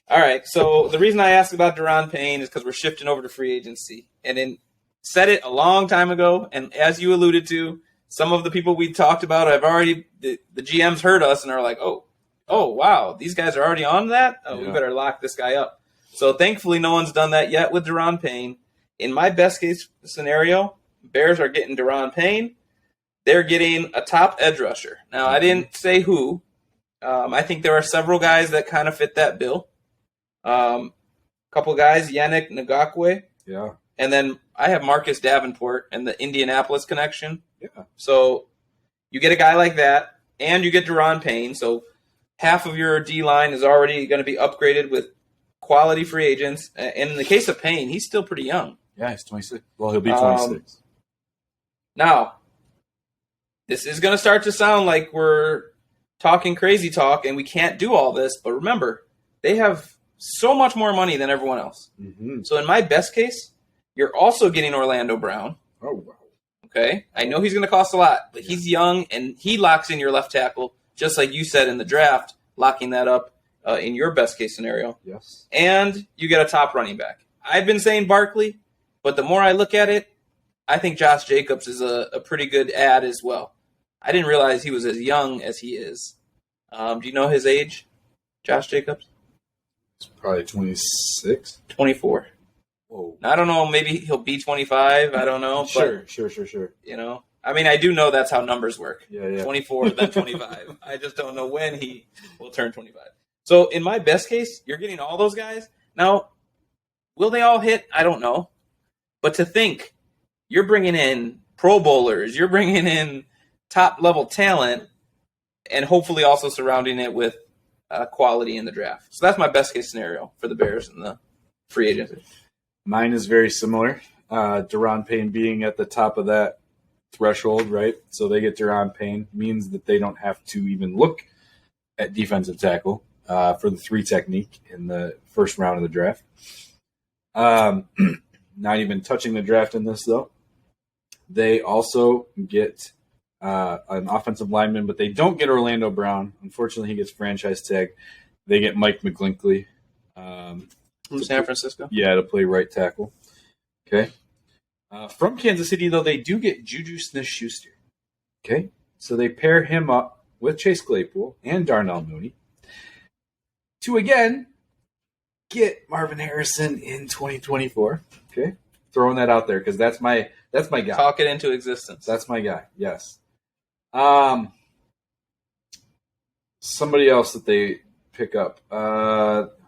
All right, so the reason I asked about Deron Payne is because we're shifting over to free agency. And said it a long time ago, and as you alluded to, some of the people we talked about have already... The GMs heard us and are like, oh, wow, these guys are already on that? Oh, yeah. We better lock this guy up. So thankfully no one's done that yet with Deron Payne. In my best case scenario, Bears are getting Deron Payne. They're getting a top edge rusher. Now, I didn't say who. I think there are several guys that kind of fit that bill. Couple guys, Yannick Ngakoue. Yeah. And then I have Marcus Davenport and the Indianapolis connection. Yeah. So you get a guy like that, and you get Deron Payne. So half of your D-line is already going to be upgraded with quality free agents. And in the case of Payne, he's still pretty young. Yeah, he's 26. Well, he'll be 26. Now, this is going to start to sound like we're talking crazy talk, and we can't do all this. But remember, they have so much more money than everyone else. Mm-hmm. So in my best case, you're also getting Orlando Brown. Oh, wow. Okay? I know he's going to cost a lot, but he's young, and he locks in your left tackle, just like you said in the draft, locking that up in your best case scenario. Yes. And you get a top running back. I've been saying Barkley, but the more I look at it, I think Josh Jacobs is a pretty good add as well. I didn't realize he was as young as he is. Do you know his age, Josh Jacobs? He's probably 26. 24. Whoa. Now, I don't know. Maybe he'll be 25. I don't know. Sure. You know, I mean, I do know that's how numbers work. Yeah. 24, then 25. I just don't know when he will turn 25. So in my best case, you're getting all those guys. Now, will they all hit? I don't know. But to think, you're bringing in Pro Bowlers, you're bringing in top-level talent, and hopefully also surrounding it with quality in the draft. So that's my best-case scenario for the Bears and the free agency. Mine is very similar. Deron Payne being at the top of that threshold, right? So they get Deron Payne, means that they don't have to even look at defensive tackle for the 3 technique in the first round of the draft. Not even touching the draft in this, though. They also get an offensive lineman, but they don't get Orlando Brown. Unfortunately, he gets franchise tag. They get Mike McGlinchey. From San Francisco? Yeah, to play right tackle. Okay. From Kansas City, though, they do get Juju Smith-Schuster. Okay. So they pair him up with Chase Claypool and Darnell Mooney to, again, get Marvin Harrison in 2024. Okay. Throwing that out there because that's my guy. Talk it into existence. That's my guy. Yes. Somebody else that they pick up.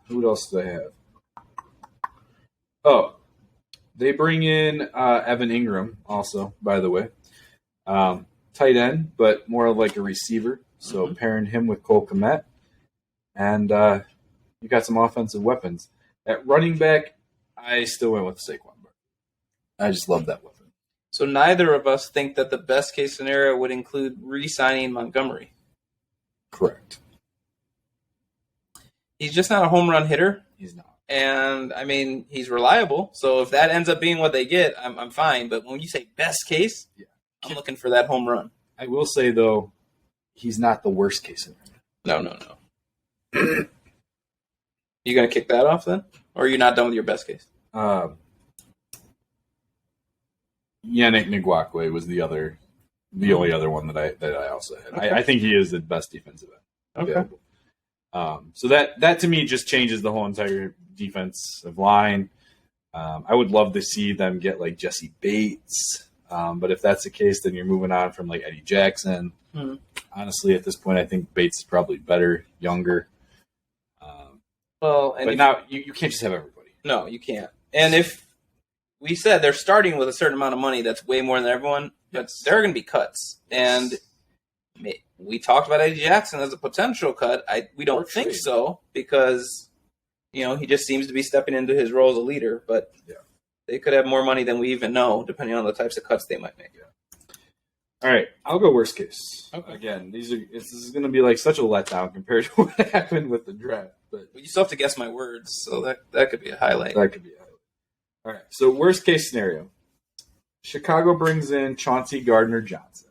Who else do they have? Oh, they bring in Evan Ingram also, by the way. Tight end, but more like a receiver. So pairing him with Cole Kmet. And you got some offensive weapons. At running back, I still went with Saquon Barkley. I just love that weapon. So neither of us think that the best case scenario would include re-signing Montgomery. Correct. He's just not a home run hitter. He's not. And, I mean, he's reliable. So if that ends up being what they get, I'm fine. But when you say best case, yeah, I'm looking for that home run. I will say, though, he's not the worst case scenario. No. You going to kick that off then? Or are you not done with your best case? Yannick Ngakoue was the only other one that I also had. Okay. I think he is the best defensive end available. Okay. So that to me just changes the whole entire defensive line. I would love to see them get like Jesse Bates, but if that's the case, then you're moving on from like Eddie Jackson. Honestly, at this point, I think Bates is probably better, younger. Well, and but now you can't just have everybody. No, you can't. And if we said they're starting with a certain amount of money, that's way more than everyone, but there are going to be cuts. And we talked about Eddie Jackson as a potential cut. We don't think so because, he just seems to be stepping into his role as a leader. But they could have more money than we even know, depending on the types of cuts they might make. Yeah. All right, I'll go worst case. Okay. Again, this is going to be like such a letdown compared to what happened with the draft. But you still have to guess my words, so that could be a highlight. That could be a highlight. All right, so worst case scenario. Chicago brings in Chauncey Gardner-Johnson.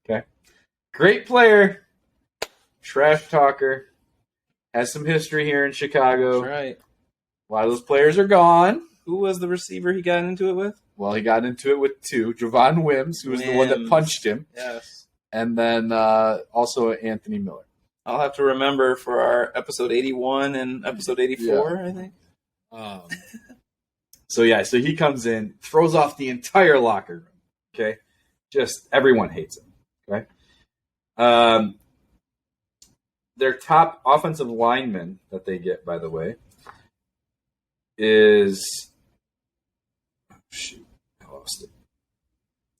Okay. Great player, trash talker, has some history here in Chicago. That's right. A lot of those players are gone. Who was the receiver he got into it with? Well, he got into it with two. Javon Wims, who was the one that punched him. Yes. And then also Anthony Miller. I'll have to remember for our episode 81 and episode 84, I think. So he comes in, throws off the entire locker room. Okay? Just everyone hates him. Okay? Their top offensive lineman that they get, by the way, is... Shoot, I lost it.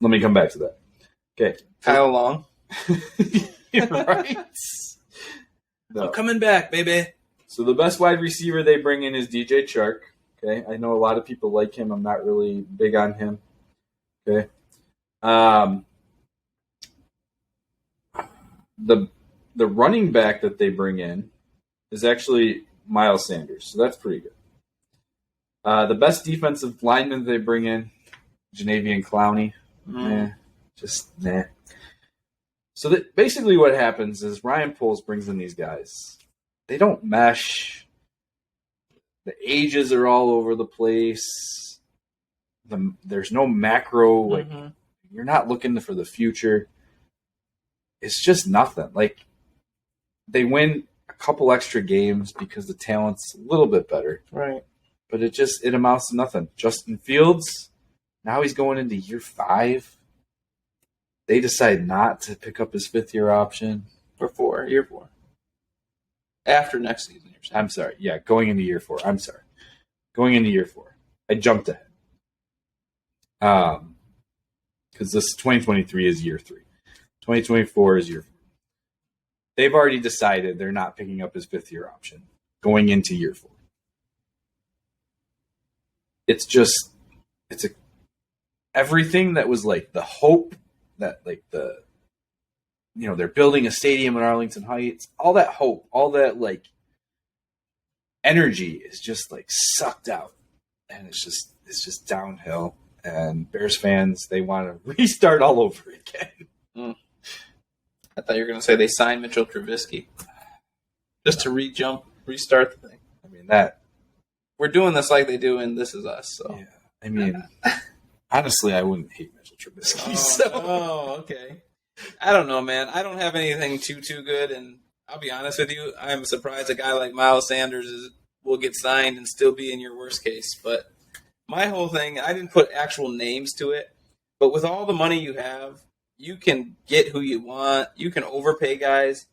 Let me come back to that. Okay. Kyle Long. Right? No. I'm coming back, baby. So the best wide receiver they bring in is DJ Chark. Okay. I know a lot of people like him. I'm not really big on him. Okay. The running back that they bring in is actually Miles Sanders. So that's pretty good. The best defensive lineman they bring in, Janavian Clowney. Nah. So basically what happens is Ryan Poles brings in these guys. They don't mesh. The ages are all over the place. There's no macro. You're not looking for the future. It's just nothing. They win a couple extra games because the talent's a little bit better. Right. But it amounts to nothing. Justin Fields, now he's going into year 5. They decide not to pick up his 5th-year option. Or year 4. After next season. I'm sorry. Yeah, going into year 4. I'm sorry. Going into year 4. I jumped ahead. Because this 2023 is year 3. 2024 is year 4. They've already decided they're not picking up his 5th-year option going into year 4. It's everything that was the hope that they're building a stadium in Arlington Heights, all that hope, all that energy is just sucked out, and it's just downhill. And Bears fans, they want to restart all over again. I thought you were going to say they signed Mitchell Trubisky just to restart the thing. I mean that. We're doing this like they do in This Is Us. So. Yeah. I mean, honestly, I wouldn't hate Mitchell Trubisky. Okay. I don't know, man. I don't have anything too good, and I'll be honest with you. I'm surprised a guy like Miles Sanders will get signed and still be in your worst case. But my whole thing, I didn't put actual names to it, but with all the money you have, you can get who you want. You can overpay guys.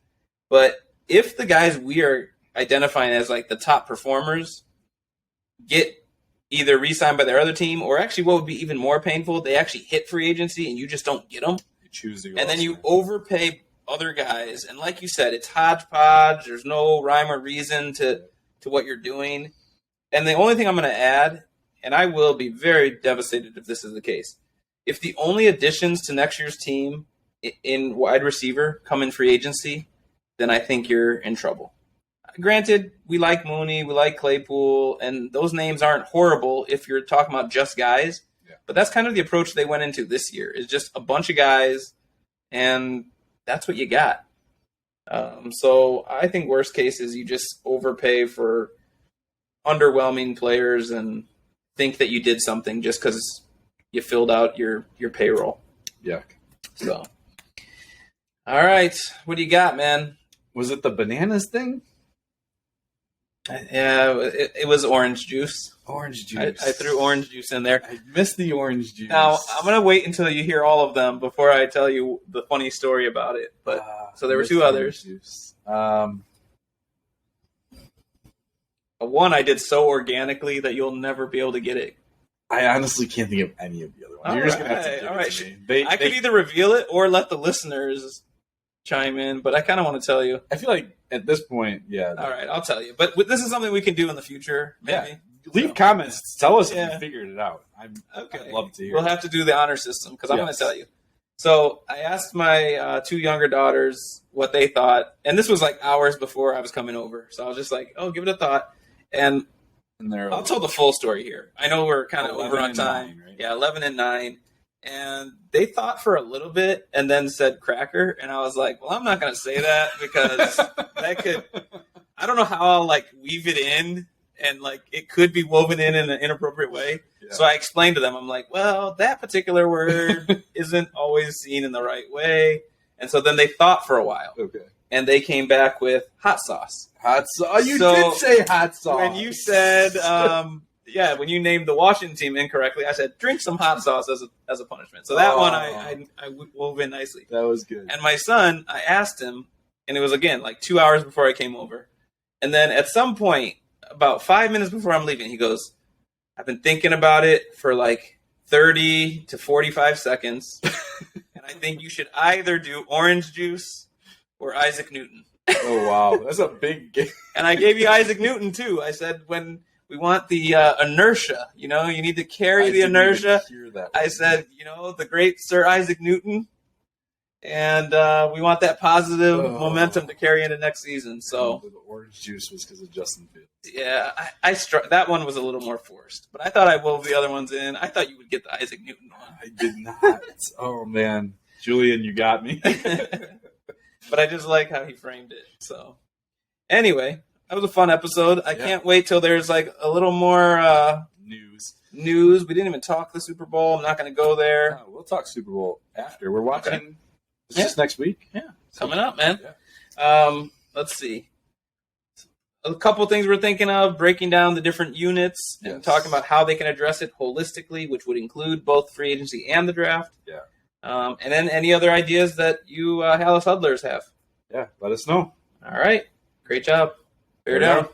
But if the guys we are identifying as the top performers get either re-signed by their other team, or actually what would be even more painful, they actually hit free agency and you just don't get them. You choose and then you overpay other guys. And like you said, it's hodgepodge. There's no rhyme or reason to what you're doing. And the only thing I'm going to add, and I will be very devastated if this is the case, if the only additions to next year's team in wide receiver come in free agency, then I think you're in trouble. Granted, we like Mooney, we like Claypool, and those names aren't horrible if you're talking about just guys. Yeah. But that's kind of the approach they went into this year, is just a bunch of guys, and that's what you got. So I think worst case is you just overpay for underwhelming players and think that you did something just because you filled out your payroll. Yuck. So, all right, what do you got, man? Was it the bananas thing? Yeah, it was orange juice. Orange juice. I threw orange juice in there. I missed the orange juice. Now, I'm going to wait until you hear all of them before I tell you the funny story about it. But so there were 2 others. Juice. One I did so organically that you'll never be able to get it. I honestly can't think of any of the other ones. You're just going to have to give it to me. I could either reveal it or let the listeners chime in, but I kind of want to tell you. I feel like at this point, yeah. All right, I'll tell you. But this is something we can do in the future, maybe. Yeah. Leave comments. Tell us if you figured it out. I'd love to hear. We'll have to do the honor system because I'm going to tell you. So I asked my 2 younger daughters what they thought, and this was like hours before I was coming over. So I was just like, "Oh, give it a thought," and I'll tell the full story here. I know we're kind of over on time. 9, right? Yeah, 11 and 9. And they thought for a little bit and then said cracker. And I was like, well, I'm not going to say that because that could – I don't know how I'll, like, weave it in. And, like, it could be woven in an inappropriate way. Yeah. So I explained to them, I'm like, well, that particular word isn't always seen in the right way. And so then they thought for a while. Okay. And they came back with hot sauce. Hot sauce. You did say hot sauce. When you said, when you named the Washington team incorrectly, I said, drink some hot sauce as a punishment. So that one I wove in nicely. That was good. And my son, I asked him, and it was, again, like 2 hours before I came over. And then at some point, about 5 minutes before I'm leaving, he goes, I've been thinking about it for like 30 to 45 seconds. And I think you should either do orange juice or Isaac Newton. Oh, wow. That's a big game. And I gave you Isaac Newton, too. I said, when we want the inertia, you need to carry the inertia. I said, the great Sir Isaac Newton. And we want that positive momentum to carry into next season. So the orange juice was because of Justin Fields. Yeah, that one was a little more forced. But I thought I wove the other ones in. I thought you would get the Isaac Newton one. I did not. Oh, man. Julian, you got me. But I just like how he framed it. So, anyway, that was a fun episode. I can't wait till there's like a little more news. We didn't even talk the Super Bowl. I'm not going to go there. No, we'll talk Super Bowl after. We're watching. Okay. It's just next week. Yeah, coming up, man. Yeah. Let's see. A couple things we're thinking of: breaking down the different units and talking about how they can address it holistically, which would include both free agency and the draft. Yeah. And then any other ideas that you Hallis Huddlers have. Yeah, let us know. All right. Great job. Bear down.